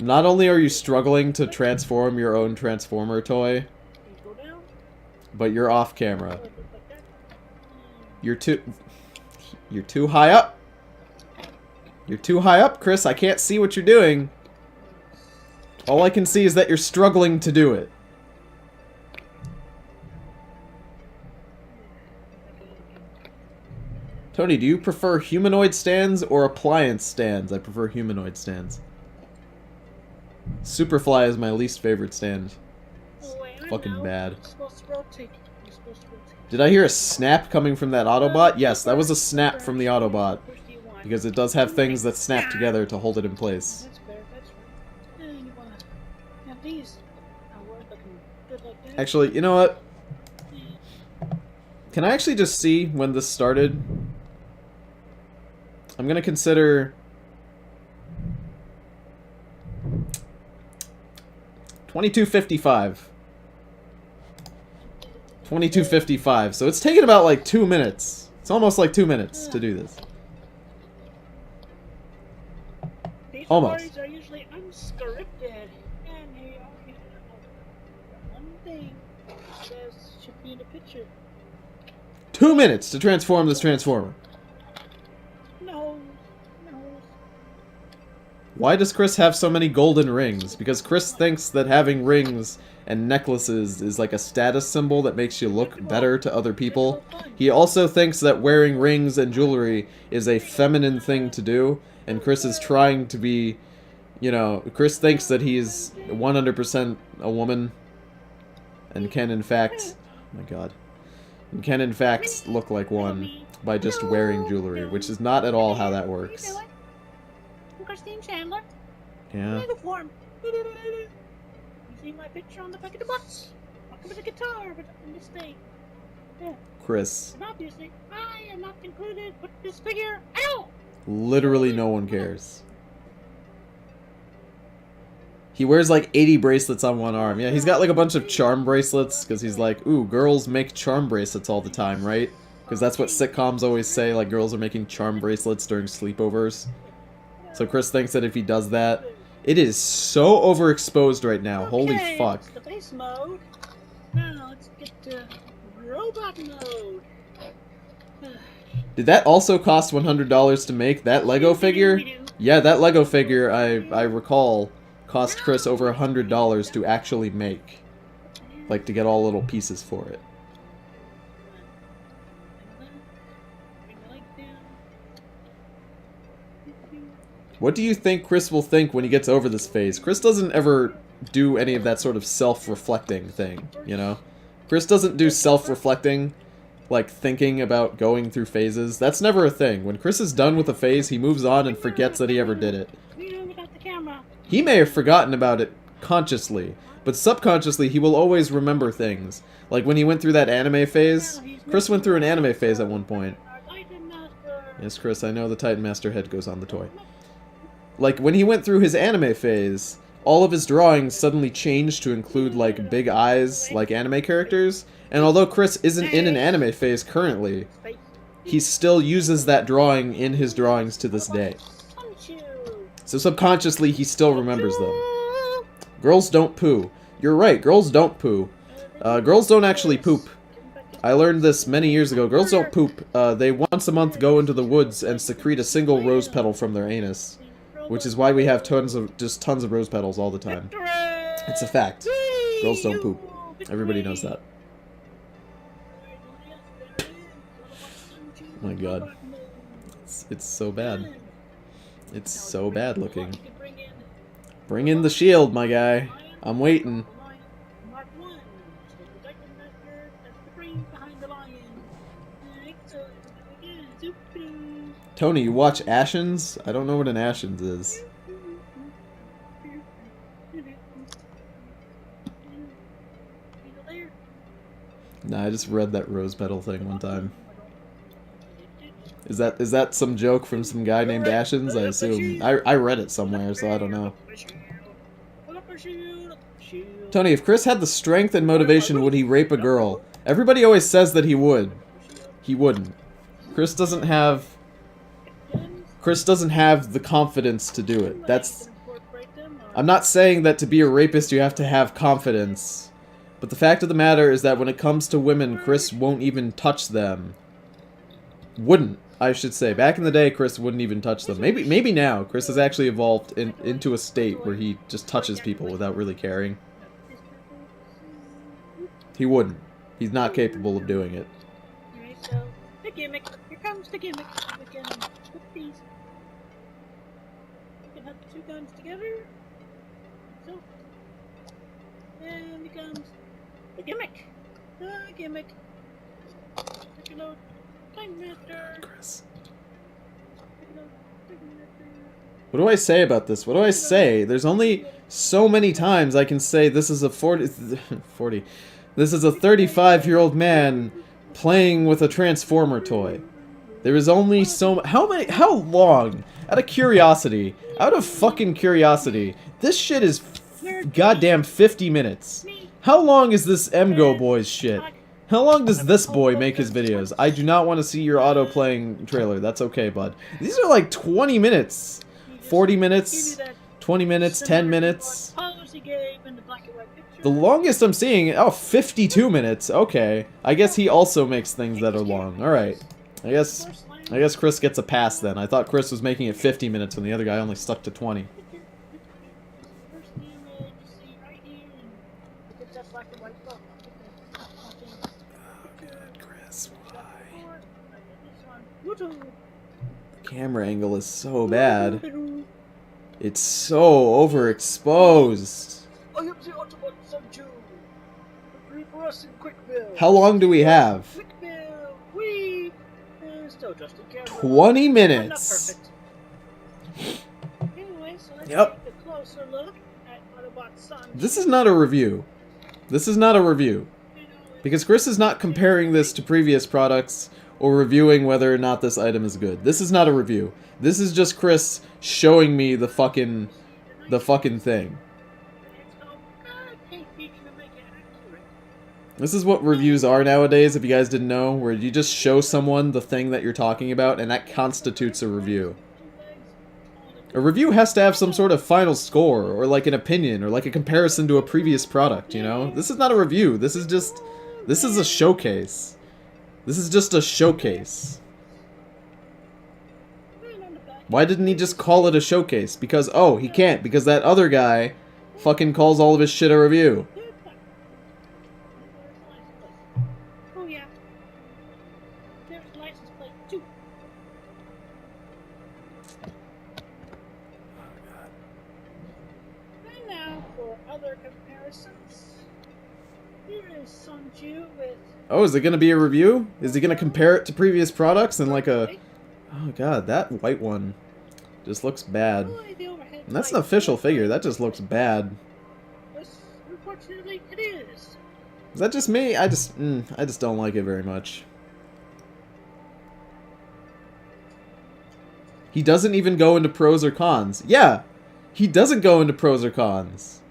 not only are you struggling to transform your own Transformer toy, but you're off camera. You're too high up. You're too high up, Chris. I can't see what you're doing. All I can see is that you're struggling to do it. Tony, do you prefer humanoid stands or appliance stands? I prefer humanoid stands. Superfly is my least favorite stand. It's fucking bad. Did I hear a snap coming from that Autobot? Yes, that was a snap from the Autobot. Because it does have things that snap together to hold it in place. Actually, you know what? Can I actually just see when this started? I'm gonna consider 22:55. 22:55. So it's taken about like 2 minutes. It's almost like 2 minutes to do this. These Almost. parties are usually unscripted, and they are one thing says should be in the picture. 2 minutes to transform this Transformer. No. Why does Chris have so many golden rings? Because Chris thinks that having rings and necklaces is like a status symbol that makes you look better to other people. He also thinks that wearing rings and jewelry is a feminine thing to do, and Chris is trying to be, you know, Chris thinks that he's 100% a woman and can in fact, oh my god, and can in fact look like one by just wearing jewelry, which is not at all how that works. Christine Chandler. Yeah. Uniform. You see my picture on the back of the bus. Not with a guitar, but on this thing. Yeah. Chris. And obviously, I am not included with this figure at all. Literally no one cares. He wears like 80 bracelets on one arm. Yeah, he's got like a bunch of charm bracelets because he's like, ooh, girls make charm bracelets all the time, right? Because that's what sitcoms always say, like girls are making charm bracelets during sleepovers. So Chris thinks that if he does that, it is so overexposed right now. Holy fuck. That's the base mode. Now let's get to robot mode. Did that also cost $100 to make, that Lego figure? Yeah, that Lego figure, I recall, cost Chris over $100 to actually make. Like, to get all little pieces for it. What do you think Chris will think when he gets over this phase? Chris doesn't ever do any of that sort of self-reflecting thing, you know? Chris doesn't do self-reflecting, like thinking about going through phases. That's never a thing. When Chris is done with a phase, he moves on and forgets that he ever did it. He may have forgotten about it consciously, but subconsciously he will always remember things. Like when he went through that anime phase. Chris went through an anime phase at one point. Yes, Chris, I know the Titan Master head goes on the toy. Like, when he went through his anime phase, all of his drawings suddenly changed to include, like, big eyes, like anime characters. And although Chris isn't in an anime phase currently, he still uses that drawing in his drawings to this day. So subconsciously, he still remembers them. Girls don't poo. You're right, girls don't poo. Girls don't actually poop. I learned this many years ago. Girls don't poop. They once a month go into the woods and secrete a single rose petal from their anus. Which is why we have tons of rose petals all the time. It's a fact. Girls don't poop. Everybody knows that. Oh my god. It's so bad. It's so bad looking. Bring in the shield, my guy. I'm waiting. Tony, you watch Ashens? I don't know what an Ashens is. Nah, I just read that rose petal thing one time. Is that some joke from some guy named Ashens? I assume. I read it somewhere, so I don't know. Tony, if Chris had the strength and motivation, would he rape a girl? Everybody always says that he would. He wouldn't. Chris doesn't have the confidence to do it. That's... I'm not saying that to be a rapist you have to have confidence. But the fact of the matter is that when it comes to women, Chris won't even touch them. Wouldn't, I should say. Back in the day, Chris wouldn't even touch them. Maybe now. Chris has actually evolved into a state where he just touches people without really caring. He wouldn't. He's not capable of doing it. Alright, so, the gimmick. Here comes the gimmick. We can put these. We can have the two guns together. So, then becomes the gimmick. The gimmick. Take a load. Time master. Chris. Take a load. Time master. What do I say about this? What do I say? There's only so many times I can say this is a 40... This is a 35-year-old man playing with a Transformer toy. There is only so... How long? Out of curiosity. Out of fucking curiosity. This shit is goddamn 50 minutes. How long is this emgo boy's shit? How long does this boy make his videos? I do not want to see your auto-playing trailer. That's okay, bud. These are like 20 minutes. 40 minutes. 20 minutes. 10 minutes. The longest I'm seeing, 52 minutes. Okay. I guess he also makes things that are long. Alright. I guess Chris gets a pass then. I thought Chris was making it 50 minutes and the other guy only stuck to 20. Good, Chris. Why? The camera angle is so bad. It's so overexposed. How long do we have? 20 minutes. Yep. This is not a review. This is not a review. Because Chris is not comparing this to previous products or reviewing whether or not this item is good. This is not a review. This is just Chris showing me the fucking thing. This is what reviews are nowadays, if you guys didn't know, where you just show someone the thing that you're talking about, and that constitutes a review. A review has to have some sort of final score, or like an opinion, or like a comparison to a previous product, you know? This is not a review, this is a showcase. This is just a showcase. Why didn't he just call it a showcase? Because, oh, he can't, because that other guy fucking calls all of his shit a review. Oh, is it gonna be a review? Is he gonna compare it to previous products and like a... Oh god, that white one just looks bad. And that's an official figure, that just looks bad. Unfortunately, it is. Is that just me? I just don't like it very much. He doesn't even go into pros or cons. Yeah! He doesn't go into pros or cons.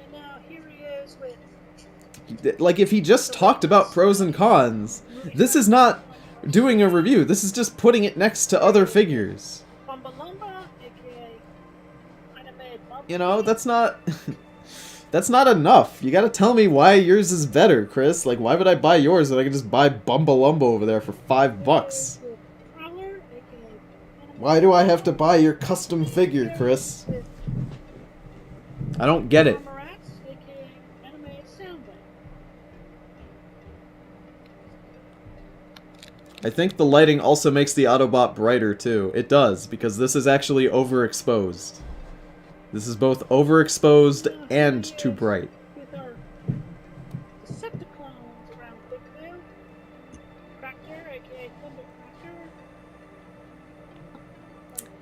And now here he is with... Like, if he just talked about pros and cons, this is not doing a review. This is just putting it next to other figures. You know, that's not... That's not enough. You gotta tell me why yours is better, Chris. Like, why would I buy yours when I can just buy Bumbalumba over there for $5? Why do I have to buy your custom figure, Chris? I don't get it. I think the lighting also makes the Autobot brighter, too. It does, because this is actually overexposed. This is both overexposed and too bright.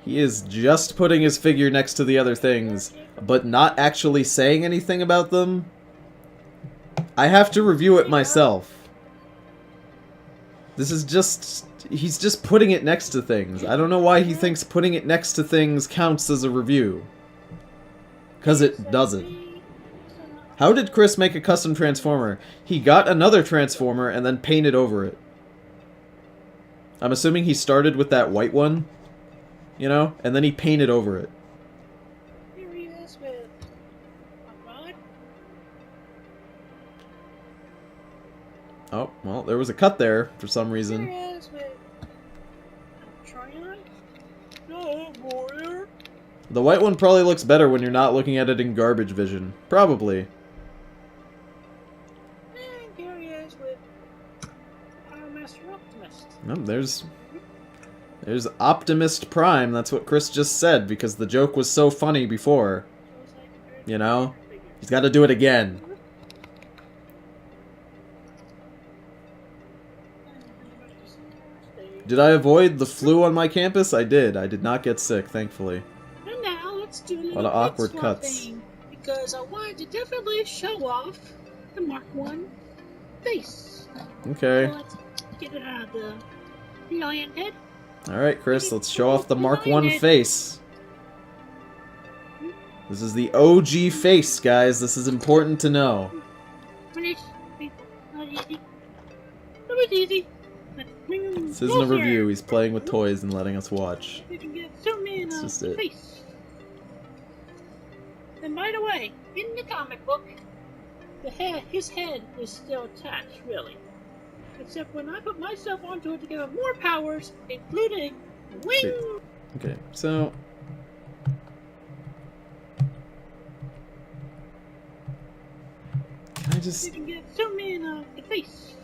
He is just putting his figure next to the other things, but not actually saying anything about them. I have to review it myself. This is just... He's just putting it next to things. I don't know why he thinks putting it next to things counts as a review. Because it doesn't. How did Chris make a custom transformer? He got another transformer and then painted over it. I'm assuming he started with that white one, you know, and then he painted over it. Here he is with a rod. Oh, well, there was a cut there for some Here reason. he is with a Tryon. No, warrior. The white one probably looks better when you're not looking at it in garbage vision. Probably. And here he is with Master Optimist. No, there's Optimist Prime. That's what Chris just said because the joke was so funny before. So it's like You know? He's got to do it again. Did I avoid the flu on my campus? I did. I did not get sick, thankfully. And now let's do a little Lot of awkward bit cuts. swapping, because I wanted to definitely show off the Mark 1 face. Okay. So let's get it out of the lion head. Alright, Chris, let's show off the Mark 1 face. This is the OG face, guys. This is important to know. This isn't a review. He's playing with toys and letting us watch. You can get zoom in That's on just the it. face. And by the way, in the comic book, his head is still attached, really. Except when I put myself onto it to give him more powers, including wings. Okay, so... Can I just... You can get zoom in on the face.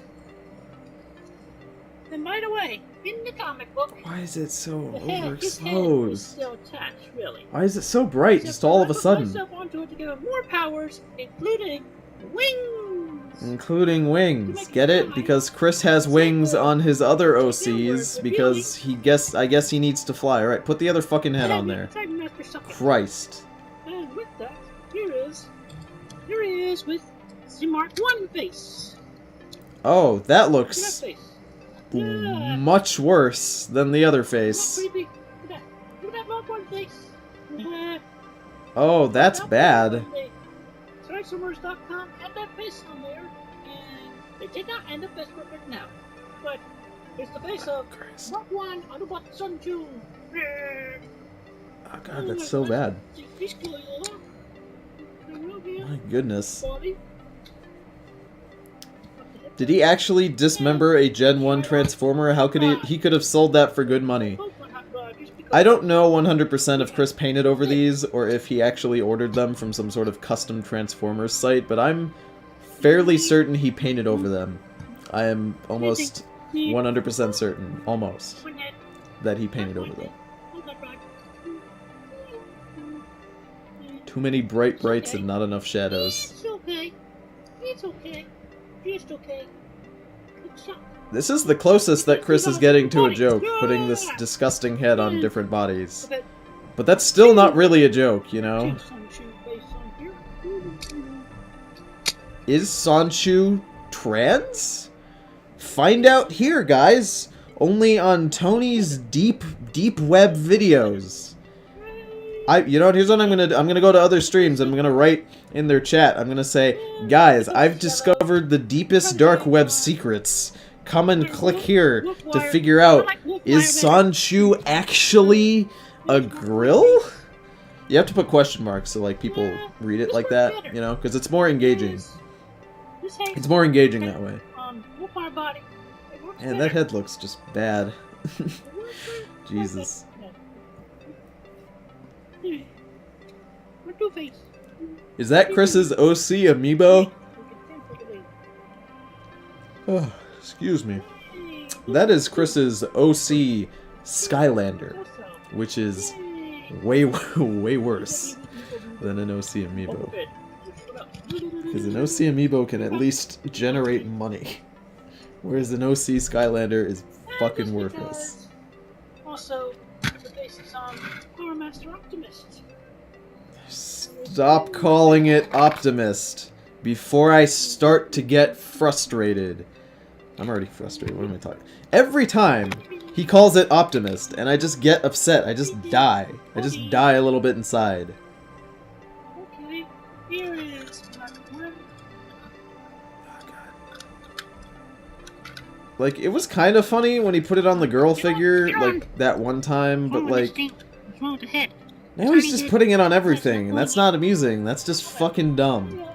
And by the way, in the comic book, Why is it so his head is overexposed? still attached, really. Why is it so bright Except just when all I of a put sudden? myself onto it to give him more powers, including wings. Including wings. Get it? Because Chris has wings on his other OCs because I guess he needs to fly. Alright, put the other fucking head on there. Christ. And with that, here he is with the Mark 1 face. Oh, that Look at that looks face. Yeah. much worse than the other Look face. creepy. Look at that. Look at that Mark 1 face. Oh, that's bad. Transformers.com had that face on there, and they did not end up as perfect now. But it's the face of Christ. Mark 1 Autobot Sun June. Oh god, that's so bad. He's cool, My goodness. body. Did he actually dismember a Gen 1 Transformer? How could he could have sold that for good money? I don't know 100% if Chris painted over these or if he actually ordered them from some sort of custom Transformers site, but I'm fairly certain he painted over them. I am almost 100% certain, almost, that he painted over them. Too many bright brights and not enough shadows. It's okay. It's okay. Just okay. It's not. This is the closest that Chris is getting to a joke, putting this disgusting head on different bodies. Okay. But that's still not really a joke, you know? Change some shoe face on here. Is Sanchu trans? Find out here, guys! Only on Tony's deep web videos. You know what, here's what I'm gonna go to other streams and I'm gonna write in their chat. I'm gonna say, guys, I've discovered the deepest dark web secrets. Come and click here to figure out, is Sanchu actually a grill? You have to put question marks so like people read it like that, you know, because it's more engaging. It's more engaging that way. Body. And that head looks just bad. Jesus. Is that Chris's OC amiibo? Oh, excuse me. That is Chris's OC Skylander, which is way worse than an OC amiibo. Because an OC amiibo can at least generate money, whereas an OC Skylander is fucking worthless. Also, the basis on Power Master Optimist. Stop calling it Optimist before I start to get frustrated. I'm already frustrated. What am I talking? Every time he calls it Optimist, and I just get upset. I just die. I just die a little bit inside. Okay, here is Mark 1. Like, it was kind of funny when he put it on the girl figure, like, that one time, but, like, now he's just putting it on everything, and that's not amusing, that's just fucking dumb.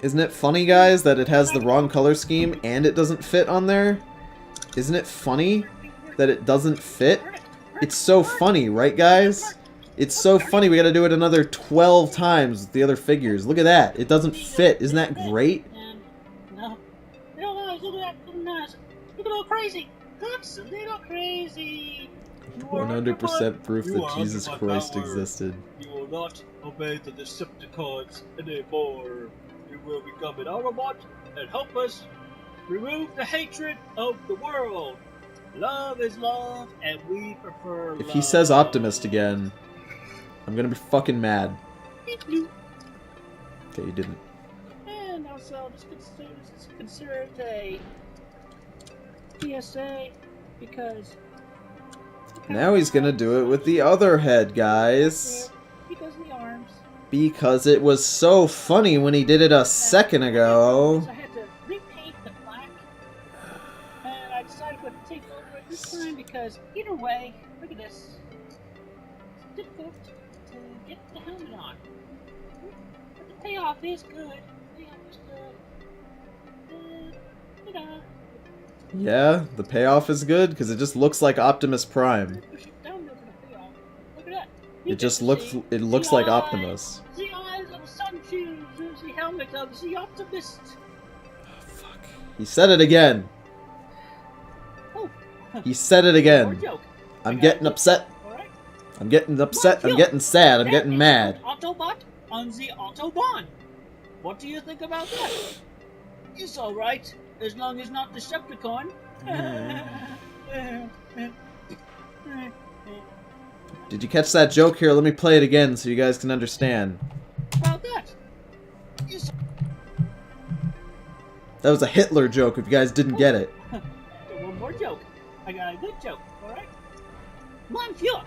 Isn't it funny, guys, that it has the wrong color scheme and it doesn't fit on there? Isn't it funny that it doesn't fit? It's so funny, right, guys? It's so funny, we gotta do it another 12 times with the other figures. Look at that, it doesn't fit, isn't that great? No. Look at that, look at all crazy. That's a little crazy. 100% proof You that are Jesus my Christ power. existed. You will not obey the Decepticons anymore. You will become an Autobot and help us remove the hatred of the world. Love is love, and we prefer love. If he says Optimist again, I'm gonna be fucking mad. Okay, you didn't. And also, just consider it a PSA because. Now he's gonna do it with the other head, guys. Because the arms. Because it was so funny when he did it a second ago. So I had to repaint the black. And I decided to take over it this time because either way, look at this. It's difficult to get the helmet on. But the payoff is good. The payoff is good. Ta-da. Yeah, the payoff is good because it just looks like Optimus Prime. Push it down there for the payoff. Look at that. It just looks like Optimus. The eyes of Sun Shoes. There's the helmet of the Optimist. Oh, fuck. He said it again. Oh. He said it More again. joke. I'm getting upset. Alright. I'm getting upset. I'm getting sad. I'm getting mad. Autobot on the Autobahn. What do you think about that? It's alright, as long as not Decepticon. Did you catch that joke? Here, let me play it again so you guys can understand. About that? It's... That was a Hitler joke if you guys didn't get it. One more joke. I got a good joke, alright? Mein Führer,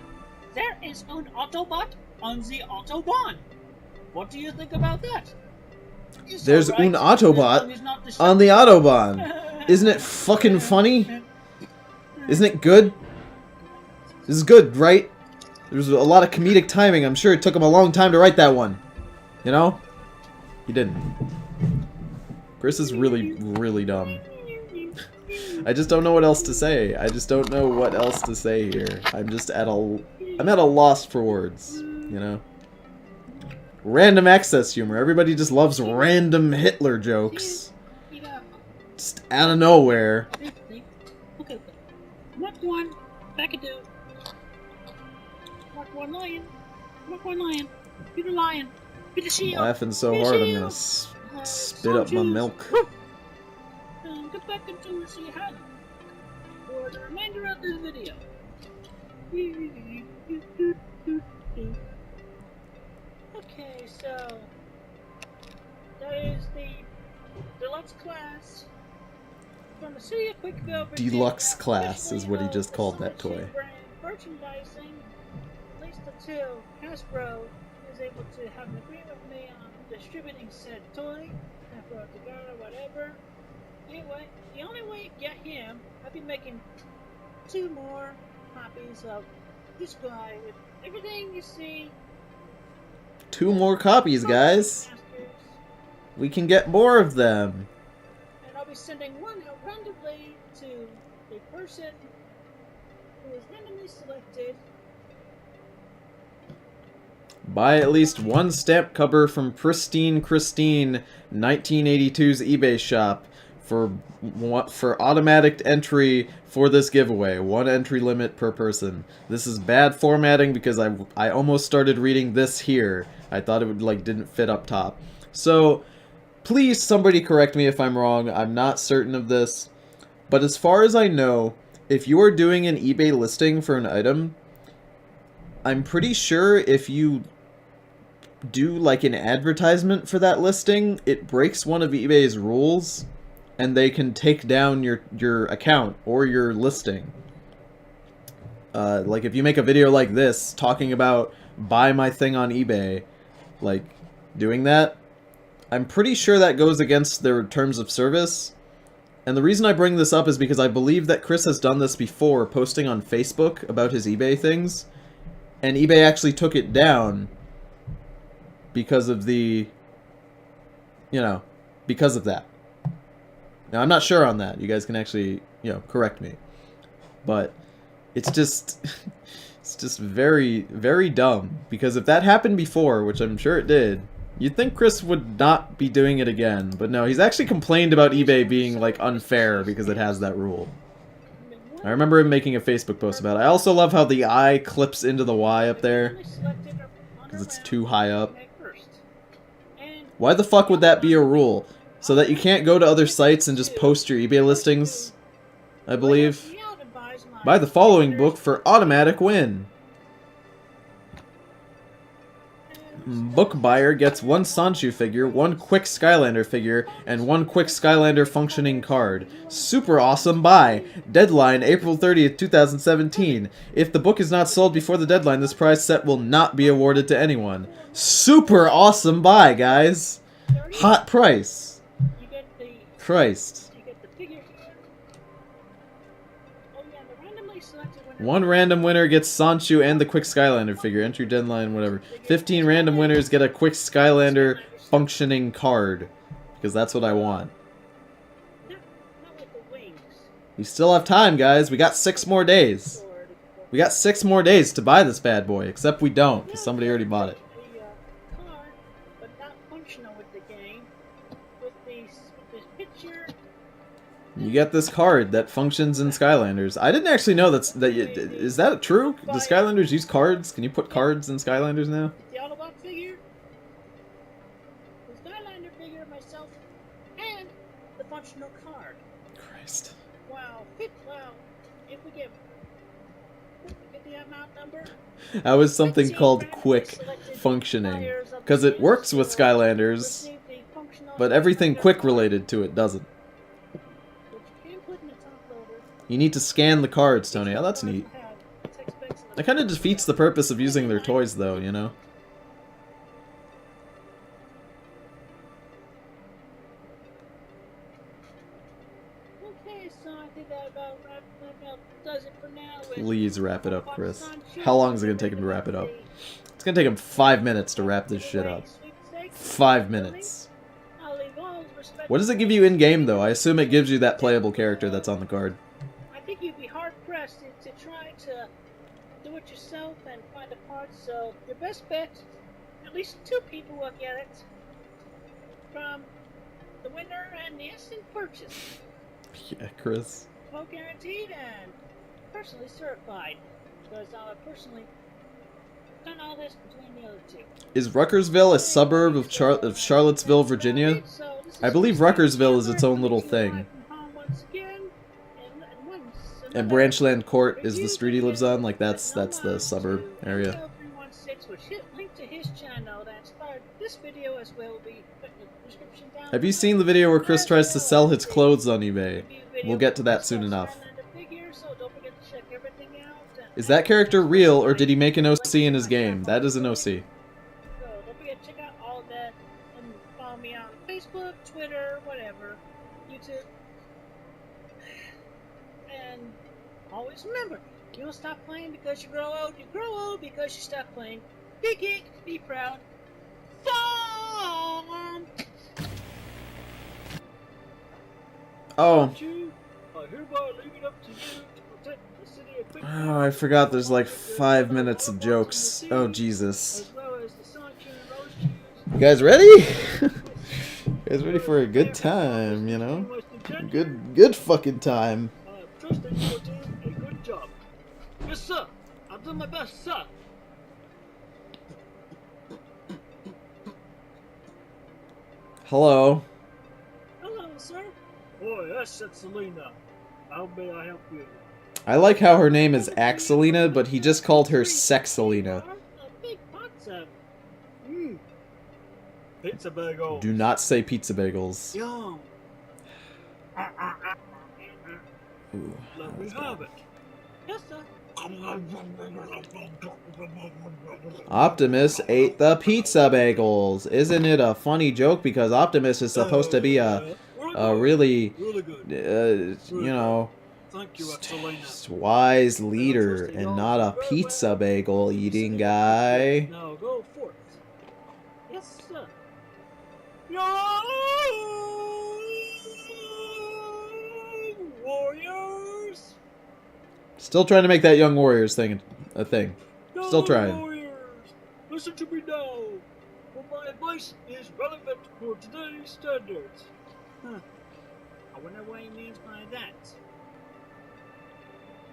there is an Autobot on the Autobahn. What do you think about that? It's There's alright, un as long Autobot as not on the Autobahn. Isn't it fucking funny? Isn't it good? This is good, right? There's a lot of comedic timing. I'm sure it took him a long time to write that one. You know? He didn't. Chris is really, really dumb. I just don't know what else to say. I just don't know what else to say here. I'm at a loss for words, you know? Random access humor. Everybody just loves random Hitler jokes. Just out of nowhere. Okay. Mark 1, back a dude. Mark 1 lion. Mark 1 lion. Be the lion. Be the shield. Laughing so hard I'm gonna spit up my milk. Get back into the sea hat for the remainder of this video. Okay, so that is the deluxe class from the City of Quickville, Virginia. Deluxe class is what he just called that toy. Merchandising, at least until Hasbro is able to have an agreement with me on distributing said toy, Hasbro together, whatever. Anyway, the only way to get him, I'll be making 2 more copies of this guy with everything you see. 2 more copies, guys. We can get more of them. And I'll be sending one out randomly to a person who is randomly selected. Buy at least 1 stamp cover from Pristine Christine 1982's eBay shop for automatic entry for this giveaway. 1 entry limit per person. This is bad formatting because I almost started reading this here. I thought it would didn't fit up top. So please somebody correct me if I'm wrong. I'm not certain of this. But as far as I know, if you are doing an eBay listing for an item, I'm pretty sure if you do an advertisement for that listing, it breaks one of eBay's rules and they can take down your account or your listing. Like if you make a video like this talking about buy my thing on eBay, like doing that, I'm pretty sure that goes against their terms of service. And the reason I bring this up is because I believe that Chris has done this before, posting on Facebook about his eBay things, and eBay actually took it down because of the, you know, because of that. Now, I'm not sure on that. You guys can actually, you know, correct me. But it's just it's just very, very dumb, because if that happened before, which I'm sure it did, you'd think Chris would not be doing it again. But no, he's actually complained about eBay being, like, unfair because it has that rule. I remember him making a Facebook post about it. I also love how the I clips into the Y up there, because it's too high up. Why the fuck would that be a rule? So that you can't go to other sites and just post your eBay listings, I believe. Buy the following book for automatic win. Book buyer gets 1 Sanchu figure, 1 quick Skylander figure, and 1 quick Skylander functioning card. Super awesome buy. Deadline April 30th, 2017. If the book is not sold before the deadline, this prize set will not be awarded to anyone. Super awesome buy, guys. Hot price. Christ. 1 random winner gets Sanchu and the quick Skylander figure. Entry deadline, whatever. 15 random winners get a quick Skylander functioning card. Because that's what I want. We still have time, guys. We got 6 more days. We got 6 more days to buy this bad boy. Except we don't, because somebody already bought it. You get this card that functions in Skylanders. I didn't actually know is that true? Do Skylanders use cards? Can you put cards in Skylanders now? The Autobot figure, the Skylander figure, myself, and the functional card. Christ. Wow. Wow. If we get the amount number. That was something called quick functioning. Because it works with Skylanders, but everything quick related to it doesn't. You need to scan the cards, Tony. Oh, that's neat. That kind of defeats the purpose of using their toys, though, you know? Okay, so I think that about does it for now. Please wrap it up, Chris. How long is it going to take him to wrap it up? It's going to take him 5 minutes to wrap this shit up. 5 minutes. What does it give you in-game, though? I assume it gives you that playable character that's on the card. I think you'd be hard-pressed to try to do it yourself and find a part, so your best bet, at least 2 people look at it, from the winner and the instant purchase. Yeah, Chris. Well guaranteed and personally certified, because I personally done all this between the other 2. Is Ruckersville a suburb of Charlottesville, Virginia? I believe Ruckersville is its own little thing. And Branchland Court is the street he lives on, like that's the suburb area. Have you seen the video where Chris tries to sell his clothes on eBay? We'll get to that soon enough. Is that character real, or did he make an OC in his game? That is an OC. So don't forget to check out all of that and follow me on Facebook, Twitter, whatever, YouTube. And always remember, you don't stop playing because you grow old. You grow old because you stop playing. Be geek, be proud. Farm! Oh. I hereby leave it up to you to protect the city of Quick. Oh, I forgot there's like 5 minutes of jokes. Oh, Jesus. You guys ready? You guys ready for a good time, you know? Good fucking time. Trust that you are doing a good job. Yes, sir. I've done my best, sir. Hello. Hello, sir. Boy, that's Selena. How may I help you? I like how her name is Axelina, but he just called her Sexelina. Pizza bagel. Do not say pizza bagels. Yum. Ooh, Let me that's bad. have it. Yes, sir. Optimus ate the pizza bagels. Isn't it a funny joke? Because Optimus is supposed to be a really, Really good. you know, Thank you, Excelina. wise And I leader trust that and y'all not do a very pizza well. bagel Keep eating singing. guy. Now go forth. Yes, sir. Young warriors! Still trying to make that Young Warriors thing a thing. Still Young trying. warriors! Listen to me now, for my advice is relevant for today's standards. Huh. I wonder what he means by that.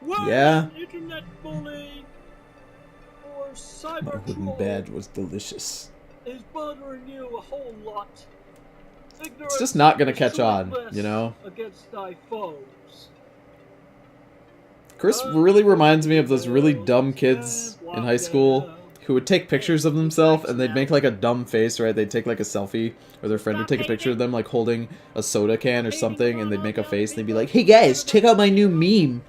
When Yeah. an internet bully or My cyber wooden troll badge was delicious. is bothering you a whole lot, It's just not gonna ignorance catch is on, bliss you know? against thy foes. Chris really reminds me of those really dumb kids in high school who would take pictures of themselves and they'd make like a dumb face, right? They'd take like a selfie, or their friend would take a picture of them like holding a soda can or something, and they'd make a face and they'd be like, "Hey guys, check out my new meme.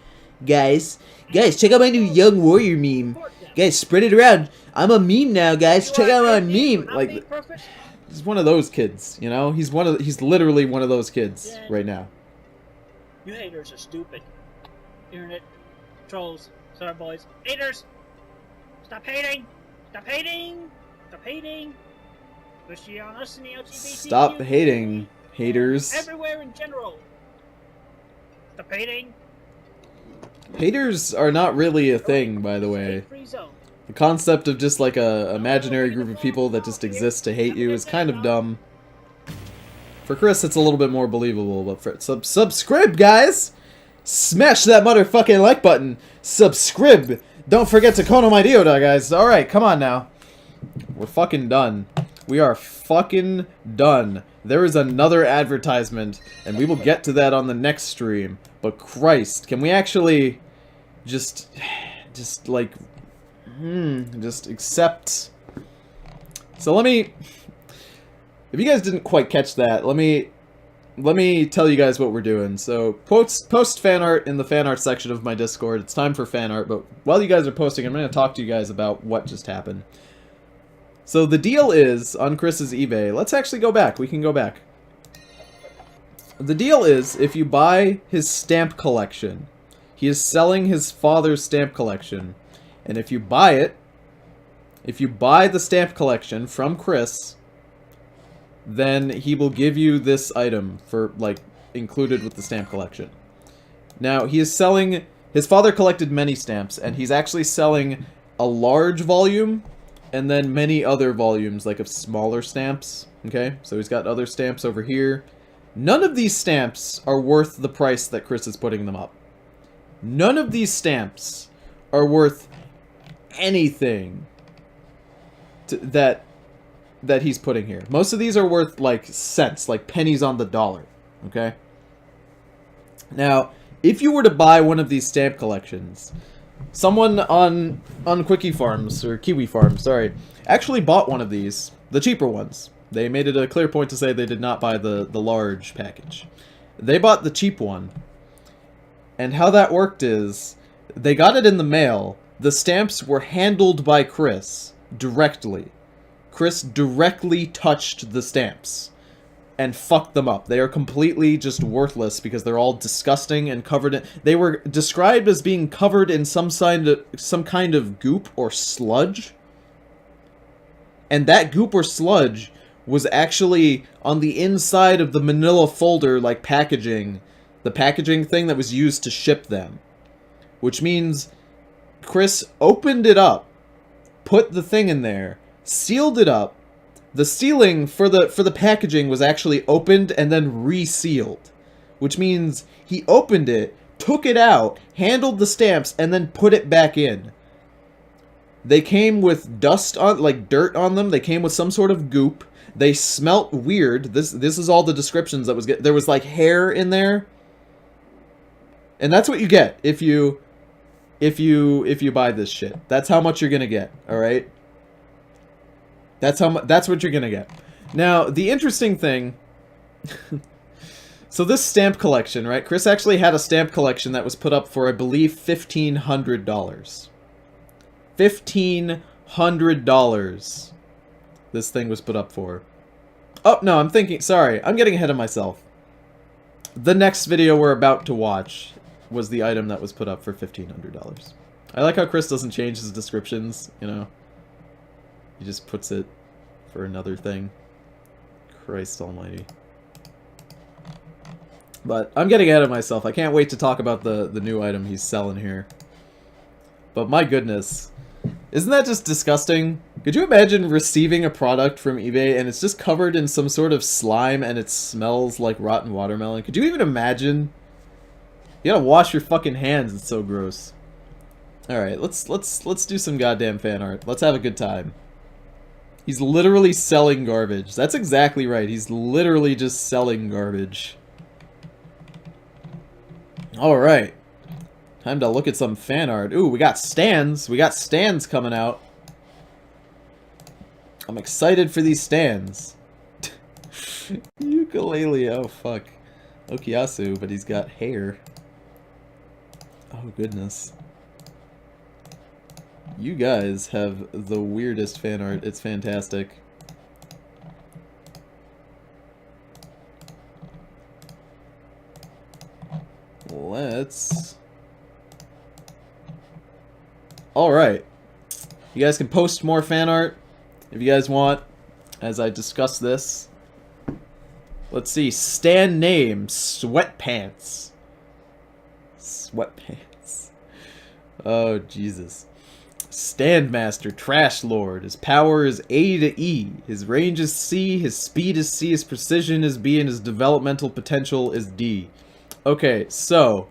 Guys, check out my new Young Warrior meme. Guys, spread it around. I'm a meme now, guys. Check out my meme." Like, Perfect. he's one of those kids, you know? He's literally one of those kids right now. You haters are stupid. Internet trolls, sorry boys, haters. Stop hating. Stop hating. Stop hating. Especially on us in the LGBTQ. Stop hating, haters. Everywhere in general. Stop hating. Haters are not really a thing, by the way. Free zone. The concept of just like a imaginary group of people that just exist to hate you is kind of dumb. For Chris, it's a little bit more believable, but for subscribe, guys! Smash that motherfucking like button! Subscribe! Don't forget to kono my Dioda, guys. Alright, come on now. We're fucking done. We are fucking done. There is another advertisement, and we will get to that on the next stream. But Christ, can we actually just like, just accept? So let me, if you guys didn't quite catch that, let me tell you guys what we're doing. So post fan art in the fan art section of my Discord. It's time for fan art, but while you guys are posting, I'm going to talk to you guys about what just happened. So the deal is, on Chris's eBay, let's actually go back. We can go back. The deal is, if you buy his stamp collection, he is selling his father's stamp collection. And if you buy it, if you buy the stamp collection from Chris, then he will give you this item for, like, included with the stamp collection. Now, he is selling, his father collected many stamps, and he's actually selling a large volume, and then many other volumes, like of smaller stamps, okay? So he's got other stamps over here. None of these stamps are worth the price that Chris is putting them up. None of these stamps are worth anything that he's putting here. Most of these are worth, like, cents, like pennies on the dollar, okay? Now, if you were to buy one of these stamp collections, someone on Quickie Farms, or Kiwi Farms, sorry, actually bought one of these, the cheaper ones. They made it a clear point to say they did not buy the large package. They bought the cheap one. And how that worked is, they got it in the mail. The stamps were handled by Chris directly. Chris directly touched the stamps and fucked them up. They are completely just worthless because they're all disgusting and covered in... They were described as being covered in some kind of goop or sludge. And that goop or sludge was actually on the inside of the manila folder, like packaging. The packaging thing that was used to ship them. Which means Chris opened it up, put the thing in there, sealed it up. The sealing for the packaging was actually opened and then resealed. Which means he opened it, took it out, handled the stamps, and then put it back in. They came with dust on, like dirt on them. They came with some sort of goop. They smelt weird. This is all the descriptions that was there was like hair in there. And that's what you get if you buy this shit. That's how much you're going to get, all right? That's what you're going to get. Now, the interesting thing So this stamp collection, right? Chris actually had a stamp collection that was put up for, I believe, $1,500. $1,500 this thing was put up for. Oh, no, I'm thinking... Sorry, I'm getting ahead of myself. The next video we're about to watch was the item that was put up for $1,500. I like how Chris doesn't change his descriptions, you know? He just puts it for another thing. Christ almighty. But I'm getting ahead of myself. I can't wait to talk about the new item he's selling here. But my goodness. Isn't that just disgusting? Could you imagine receiving a product from eBay and it's just covered in some sort of slime and it smells like rotten watermelon? Could you even imagine? You gotta wash your fucking hands, it's so gross. Alright, let's do some goddamn fan art. Let's have a good time. He's literally selling garbage. That's exactly right. He's literally just selling garbage. Alright. Time to look at some fan art. Ooh, we got stands. We got stands coming out. I'm excited for these stands. Ukulele, oh fuck. Okuyasu, but he's got hair. Oh goodness. You guys have the weirdest fan art. It's fantastic. Let's... Alright. You guys can post more fan art if you guys want, as I discuss this. Let's see. Stand name. Sweatpants. Sweatpants. Oh, Jesus. Standmaster, Trash Lord. His power is A to E. His range is C. His speed is C. His precision is B. And his developmental potential is D. Okay, so...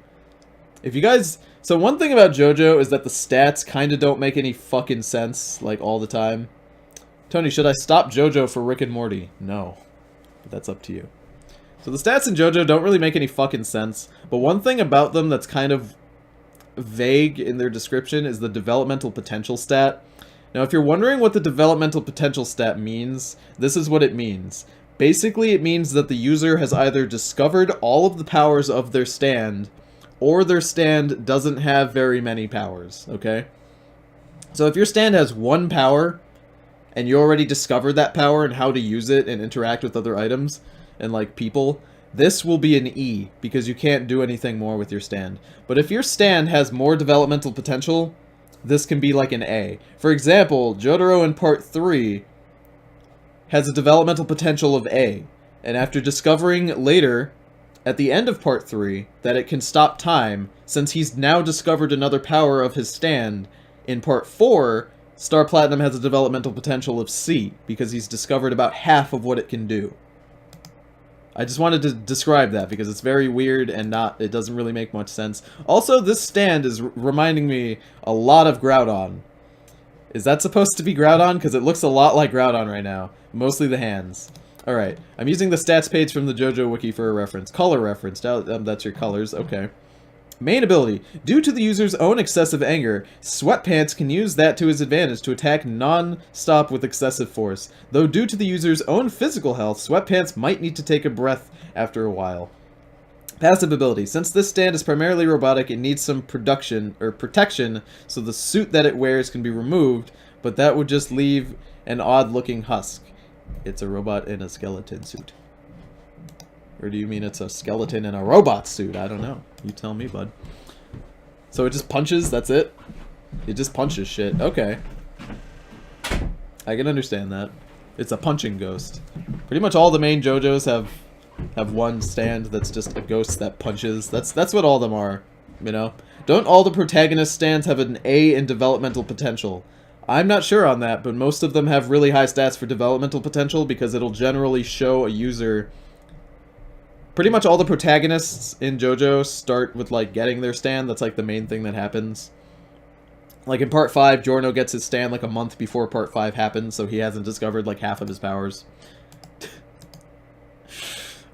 If you guys... So one thing about JoJo is that the stats kind of don't make any fucking sense, like, all the time. Tony, should I stop JoJo for Rick and Morty? No. But that's up to you. So the stats in JoJo don't really make any fucking sense, but one thing about them that's kind of vague in their description is the developmental potential stat. Now, if you're wondering what the developmental potential stat means, this is what it means. Basically, it means that the user has either discovered all of the powers of their stand, or their stand doesn't have very many powers, okay? So if your stand has one power, and you already discovered that power and how to use it and interact with other items, and like people, this will be an E, because you can't do anything more with your stand. But if your stand has more developmental potential, this can be like an A. For example, Jotaro in Part 3 has a developmental potential of A, and after discovering later, at the end of Part 3, that it can stop time, since he's now discovered another power of his stand, in Part 4, Star Platinum has a developmental potential of C, because he's discovered about half of what it can do. I just wanted to describe that, because it's very weird and it doesn't really make much sense. Also, this stand is reminding me a lot of Groudon. Is that supposed to be Groudon? Because it looks a lot like Groudon right now. Mostly the hands. Alright, I'm using the stats page from the JoJo Wiki for a reference. Color reference. That's your colors. Okay. Main ability. Due to the user's own excessive anger, Sweatpants can use that to his advantage to attack non-stop with excessive force. Though due to the user's own physical health, Sweatpants might need to take a breath after a while. Passive ability. Since this stand is primarily robotic, it needs some protection so the suit that it wears can be removed, but that would just leave an odd-looking husk. It's a robot in a skeleton suit. Or do you mean it's a skeleton in a robot suit? I don't know. You tell me, bud. So it just punches? That's it? It just punches shit. Okay. I can understand that. It's a punching ghost. Pretty much all the main JoJos have one stand that's just a ghost that punches. That's what all of them are, you know? Don't all the protagonist stands have an A in developmental potential? I'm not sure on that, but most of them have really high stats for developmental potential because it'll generally show a user... Pretty much all the protagonists in JoJo start with, like, getting their stand. That's, like, the main thing that happens. Like, in Part 5, Giorno gets his stand, like, a month before Part 5 happens, so he hasn't discovered, like, half of his powers.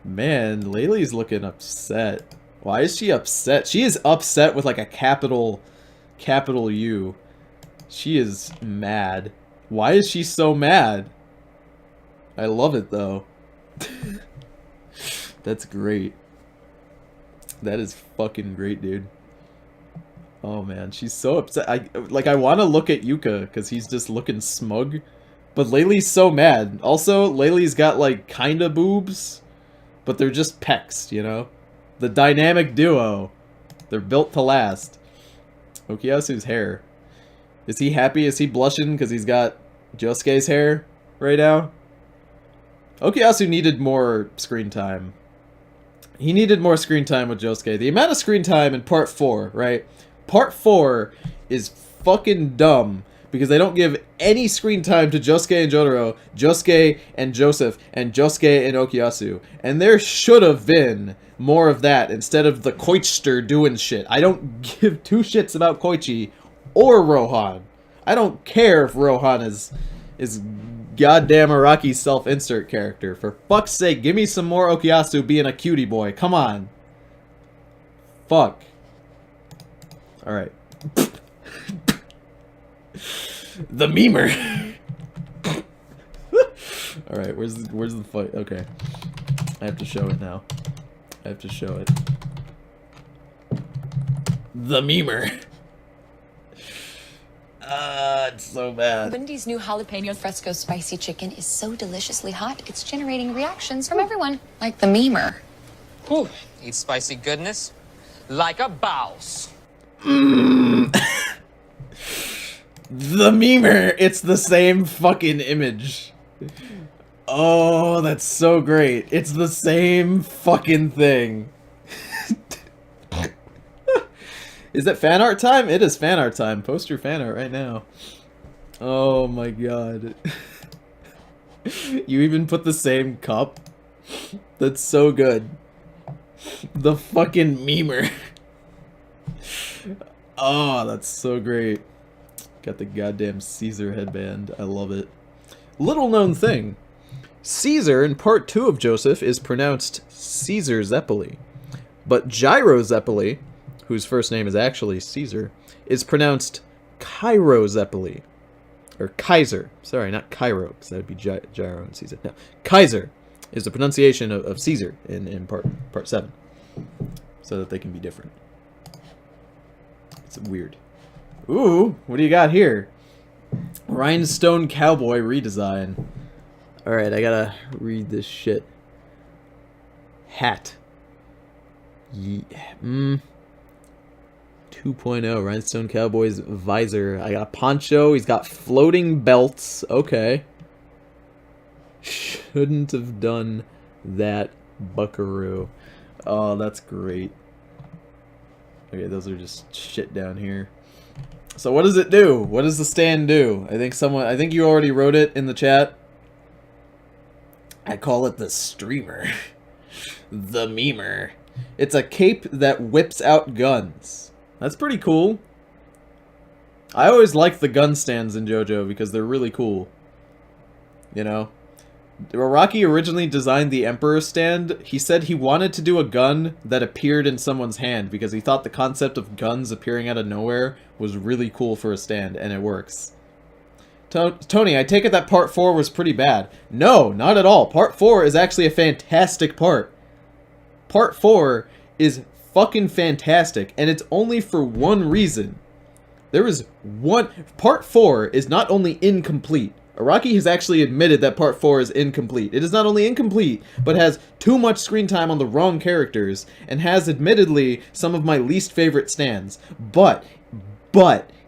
Man, Laylee's looking upset. Why is she upset? She is upset with, like, a capital U. She is mad. Why is she so mad? I love it, though. That's great. That is fucking great, dude. Oh man, she's so upset. I want to look at Yuka because he's just looking smug, but Laylee's so mad. Also, Laylee's got like kinda boobs, but they're just pecs, you know. The dynamic duo. They're built to last. Okuyasu's hair. Is he happy? Is he blushing because he's got Josuke's hair right now? Okuyasu needed more screen time. He needed more screen time with Josuke. The amount of screen time in part 4, right? Part 4 is fucking dumb because they don't give any screen time to Josuke and Jotaro, Josuke and Joseph, and Josuke and Okuyasu. And there should have been more of that instead of the Koichster doing shit. I don't give two shits about Koichi or Rohan. I don't care if Rohan is goddamn Araki's self-insert character. For fuck's sake, give me some more Okuyasu being a cutie boy. Come on. Fuck. Alright. The memer. Alright, where's the fight? Okay. I have to show it now. I have to show it. The memer. It's so bad. Wendy's new jalapeno fresco spicy chicken is so deliciously hot, it's generating reactions from everyone, like the memer. Whew. Eat spicy goodness like a boss. The memer. It's the same fucking image. Oh, that's so great. It's the same fucking thing. Is it fan art time? It is fan art time. Post your fan art right now. Oh my god. You even put the same cup? That's so good. The fucking memer. Oh, that's so great. Got the goddamn Caesar headband. I love it. Little known thing. Caesar in part 2 of Joseph is pronounced Caesar Zeppeli. But Gyro Zeppeli, whose first name is actually Caesar, is pronounced Cairo Zeppeli. Or Kaiser. Sorry, not Cairo, because that would be Gyro and Caesar. No, Kaiser is the pronunciation of Caesar in part 7. So that they can be different. It's weird. Ooh, what do you got here? Rhinestone Cowboy redesign. Alright, I gotta read this shit. Hat. 2.0 Rhinestone Cowboy's visor. I got a poncho. He's got floating belts. Okay. Shouldn't have done that, buckaroo. Oh, that's great. Okay, those are just shit down here. So what does it do? What does the stand do? I think you already wrote it in the chat. I call it the streamer. The memer. It's a cape that whips out guns. That's pretty cool. I always like the gun stands in JoJo because they're really cool. You know? Araki originally designed the Emperor stand. He said he wanted to do a gun that appeared in someone's hand because he thought the concept of guns appearing out of nowhere was really cool for a stand, and it works. Tony, I take it that part 4 was pretty bad. No, not at all. Part 4 is actually a fantastic part. Part 4 is fucking fantastic, and it's only for one reason. There is one... Part 4 is not only incomplete. Araki has actually admitted that Part 4 is incomplete. It is not only incomplete, but has too much screen time on the wrong characters, and has admittedly some of my least favorite stands. But,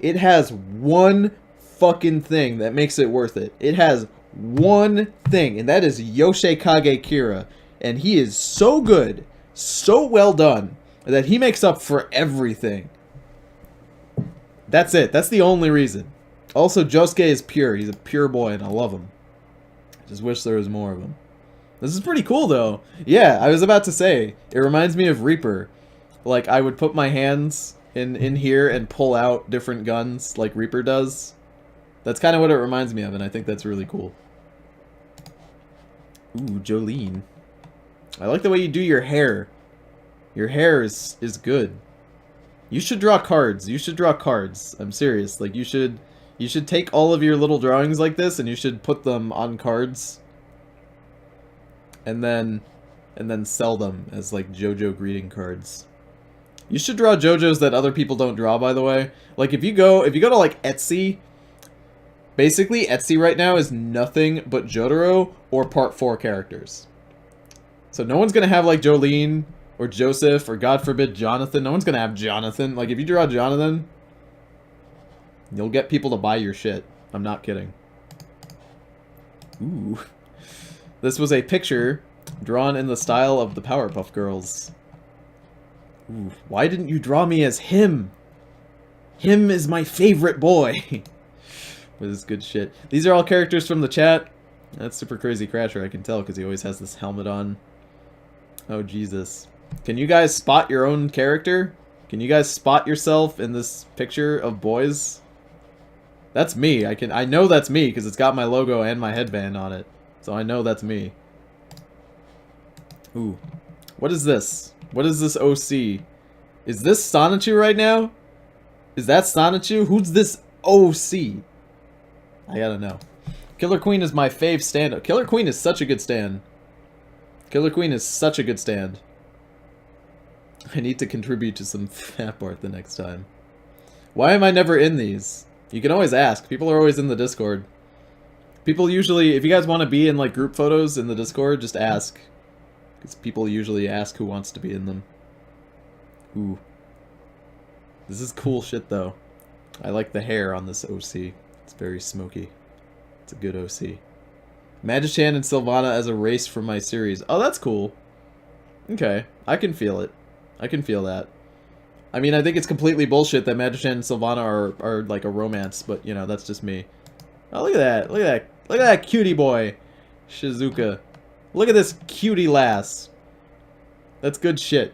it has one fucking thing that makes it worth it. It has one thing, and that is Yoshikage Kira. And he is so good, so well done, that he makes up for everything. That's it. That's the only reason. Also, Josuke is pure. He's a pure boy, and I love him. I just wish there was more of him. This is pretty cool, though. Yeah, I was about to say, it reminds me of Reaper. Like, I would put my hands in here and pull out different guns, like Reaper does. That's kind of what it reminds me of, and I think that's really cool. Ooh, Jolene. I like the way you do your hair. Your hair is good. You should draw cards. You should draw cards. I'm serious. Like, you should take all of your little drawings like this and you should put them on cards. And then sell them as like JoJo greeting cards. You should draw JoJo's that other people don't draw, by the way. Like, if you go to, like, Etsy, basically, Etsy right now is nothing but Jotaro or Part 4 characters. So no one's gonna have, like, Jolene, or Joseph, or God forbid, Jonathan. No one's gonna have Jonathan. Like, if you draw Jonathan, you'll get people to buy your shit. I'm not kidding. Ooh. This was a picture drawn in the style of the Powerpuff Girls. Ooh, why didn't you draw me as him? Him is my favorite boy. This is good shit. These are all characters from the chat. That's Super Crazy Crasher, I can tell, because he always has this helmet on. Oh, Jesus. Can you guys spot your own character? Can you guys spot yourself in this picture of boys? That's me. I know that's me, because it's got my logo and my headband on it. So I know that's me. Ooh. What is this? What is this OC? Is this Sonichu right now? Is that Sonichu? Who's this OC? I gotta know. Killer Queen is my fave stand-up. Killer Queen is such a good stand. Killer Queen is such a good stand. I need to contribute to some fap art the next time. Why am I never in these? You can always ask. People are always in the Discord. People usually, if you guys want to be in like group photos in the Discord, just ask. Because people usually ask who wants to be in them. Ooh. This is cool shit though. I like the hair on this OC. It's very smoky. It's a good OC. Magichan and Sylvana as a race from my series. Oh, that's cool. Okay. I can feel it. I can feel that. I mean, I think it's completely bullshit that Magichan and Sylvana are like a romance, but you know, that's just me. Oh, look at that. Look at that. Look at that cutie boy. Shizuka. Look at this cutie lass. That's good shit.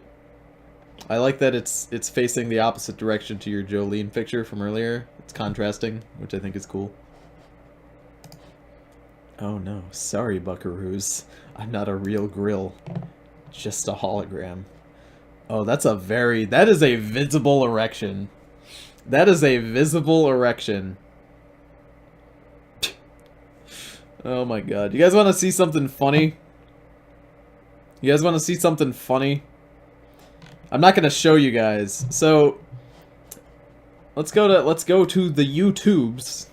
I like that it's facing the opposite direction to your Jolene picture from earlier. It's contrasting, which I think is cool. Oh no, sorry buckaroos. I'm not a real grill. Just a hologram. Oh, that is a visible erection. That is a visible erection. Oh my god. You guys want to see something funny? You guys want to see something funny? I'm not gonna show you guys. So let's go to the YouTubes.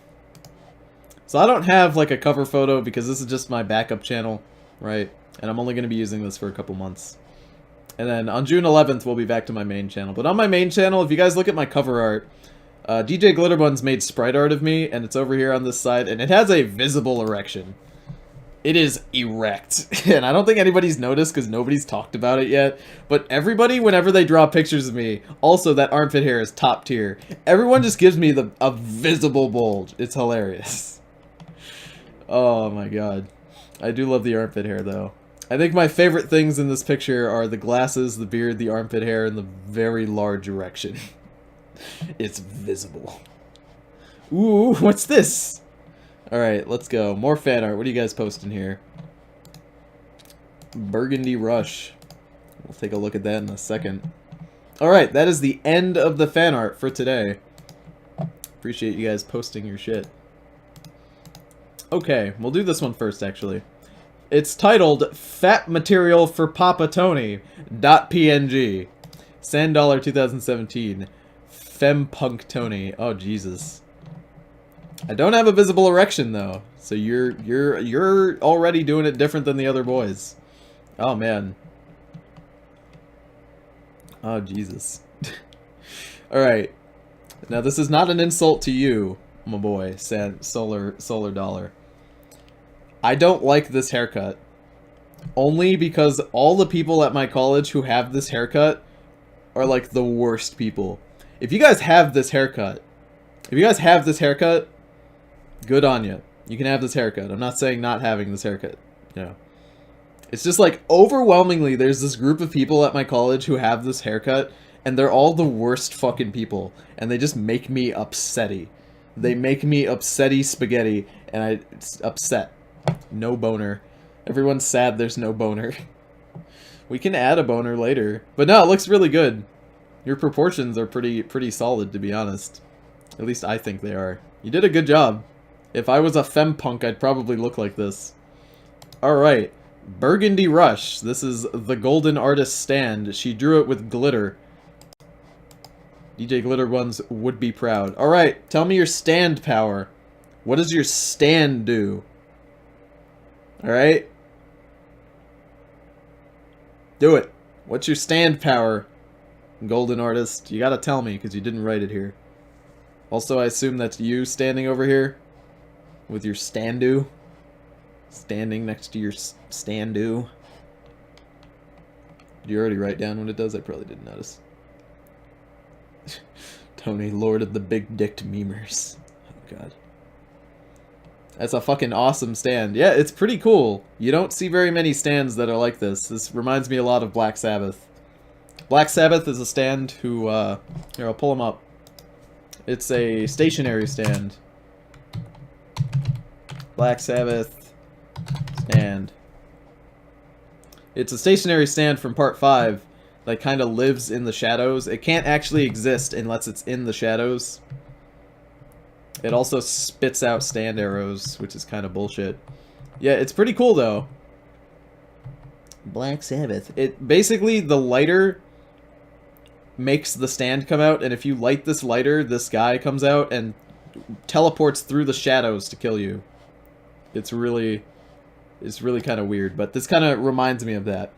So I don't have like a cover photo because this is just my backup channel, right? And I'm only gonna be using this for a couple months. And then on June 11th we'll be back to my main channel. But on my main channel, if you guys look at my cover art, DJ Glitterbuns made sprite art of me, and it's over here on this side, and it has a visible erection. It is erect. And I don't think anybody's noticed because nobody's talked about it yet. But everybody, whenever they draw pictures of me, also that armpit hair is top tier. Everyone just gives me a visible bulge. It's hilarious. Oh my god. I do love the armpit hair though. I think my favorite things in this picture are the glasses, the beard, the armpit hair, and the very large erection. It's visible. Ooh, what's this? Alright, let's go. More fan art. What are you guys posting here? Burgundy Rush. We'll take a look at that in a second. Alright, that is the end of the fan art for today. Appreciate you guys posting your shit. Okay, we'll do this one first, actually. It's titled Fat Material for Papa Tony .png. Sand 2017. Fempunk Tony. Oh, Jesus. I don't have a visible erection though, so you're already doing it different than the other boys. Oh man. Oh Jesus. All right. Now this is not an insult to you, my boy, Solar Dollar. I don't like this haircut. Only because all the people at my college who have this haircut are like the worst people. If you guys have this haircut, good on you. You can have this haircut. I'm not saying not having this haircut. You know. It's just like, overwhelmingly, there's this group of people at my college who have this haircut, and they're all the worst fucking people. And they just make me upsetty. They make me upsetty spaghetti, and it's upset. No boner. Everyone's sad there's no boner. We can add a boner later. But no, it looks really good. Your proportions are pretty solid, to be honest. At least I think they are. You did a good job. If I was a fempunk, I'd probably look like this. Alright. Burgundy Rush. This is the Golden Artist stand. She drew it with glitter. DJ Glitter Ones would be proud. Alright, tell me your stand power. What does your stand do? Alright? Do it. What's your stand power? Golden Artist, you gotta tell me, because you didn't write it here. Also, I assume that's you standing over here with your stand-do. Standing next to your stand-do. Did you already write down what it does? I probably didn't notice. Tony, Lord of the Big Dicked Memers. Oh, God. That's a fucking awesome stand. Yeah, it's pretty cool. You don't see very many stands that are like this. This reminds me a lot of Black Sabbath. Black Sabbath is a stand who, here, I'll pull them up. It's a stationary stand. Black Sabbath stand. It's a stationary stand from Part 5 that kind of lives in the shadows. It can't actually exist unless it's in the shadows. It also spits out stand arrows, which is kind of bullshit. Yeah, it's pretty cool, though. Black Sabbath. It basically, the lighter makes the stand come out, and if you light this lighter, this guy comes out and teleports through the shadows to kill you. It's really kind of weird, but this kind of reminds me of that.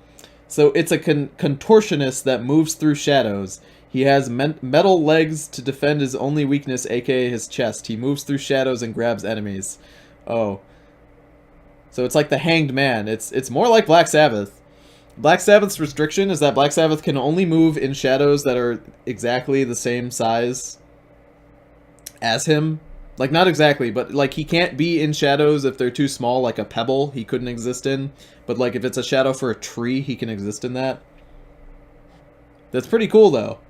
So it's a contortionist that moves through shadows. He has metal legs to defend his only weakness, aka his chest. He moves through shadows and grabs enemies. Oh. So it's like the Hanged Man. It's more like Black Sabbath. Black Sabbath's restriction is that Black Sabbath can only move in shadows that are exactly the same size as him. Like, not exactly, but, like, he can't be in shadows if they're too small, like a pebble he couldn't exist in. But, like, if it's a shadow for a tree, he can exist in that. That's pretty cool, though.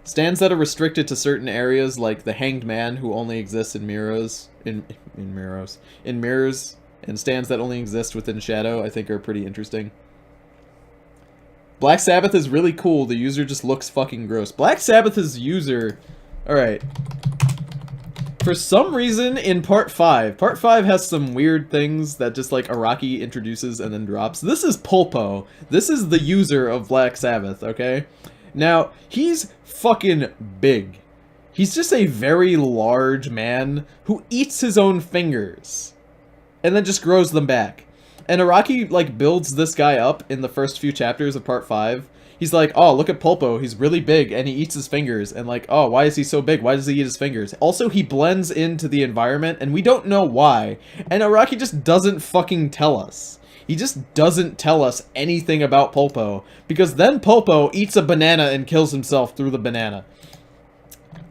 Stands that are restricted to certain areas, like the Hanged Man, who only exists in mirrors, in mirrors, and stands that only exist within shadow, I think are pretty interesting. Black Sabbath is really cool. The user just looks fucking gross. Black Sabbath's user... Alright. For some reason, in Part 5 has some weird things that just, like, Araki introduces and then drops. This is Pulpo. This is the user of Black Sabbath, okay? Now, he's fucking big. He's just a very large man who eats his own fingers. And then just grows them back. And Araki, like, builds this guy up in the first few chapters of Part 5. He's like, oh, look at Pulpo, he's really big, and he eats his fingers. And like, oh, why is he so big? Why does he eat his fingers? Also, he blends into the environment, and we don't know why. And Araki just doesn't fucking tell us. He just doesn't tell us anything about Pulpo. Because then Pulpo eats a banana and kills himself through the banana.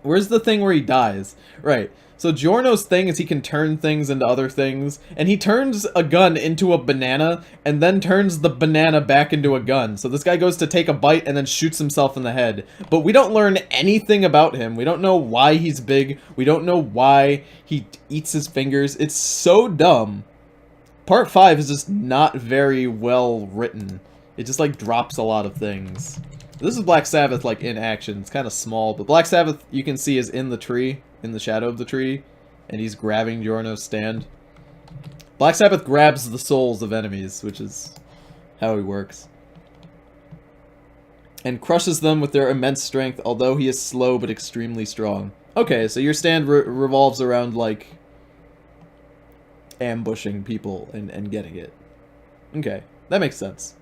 Where's the thing where he dies? Right. So Giorno's thing is he can turn things into other things, and he turns a gun into a banana, and then turns the banana back into a gun. So this guy goes to take a bite and then shoots himself in the head. But we don't learn anything about him. We don't know why he's big. We don't know why he eats his fingers. It's so dumb. Part 5 is just not very well written. It just, like, drops a lot of things. This is Black Sabbath, like, in action. It's kind of small, but Black Sabbath, you can see, is in the tree. In the shadow of the tree, and he's grabbing Giorno's stand. Black Sabbath grabs the souls of enemies, which is how he works. And crushes them with their immense strength, although he is slow but extremely strong. Okay, so your stand revolves around, like, ambushing people and getting it. Okay, that makes sense.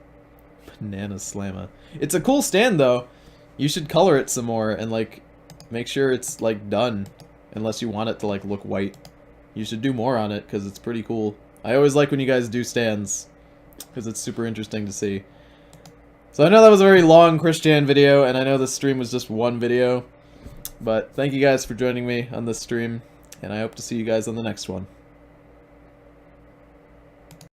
Banana Slamma. It's a cool stand, though. You should color it some more and, like, make sure it's, like, done. Unless you want it to, like, look white. You should do more on it, because it's pretty cool. I always like when you guys do stands, because it's super interesting to see. So I know that was a very long Christian video, and I know this stream was just one video. But thank you guys for joining me on this stream, and I hope to see you guys on the next one.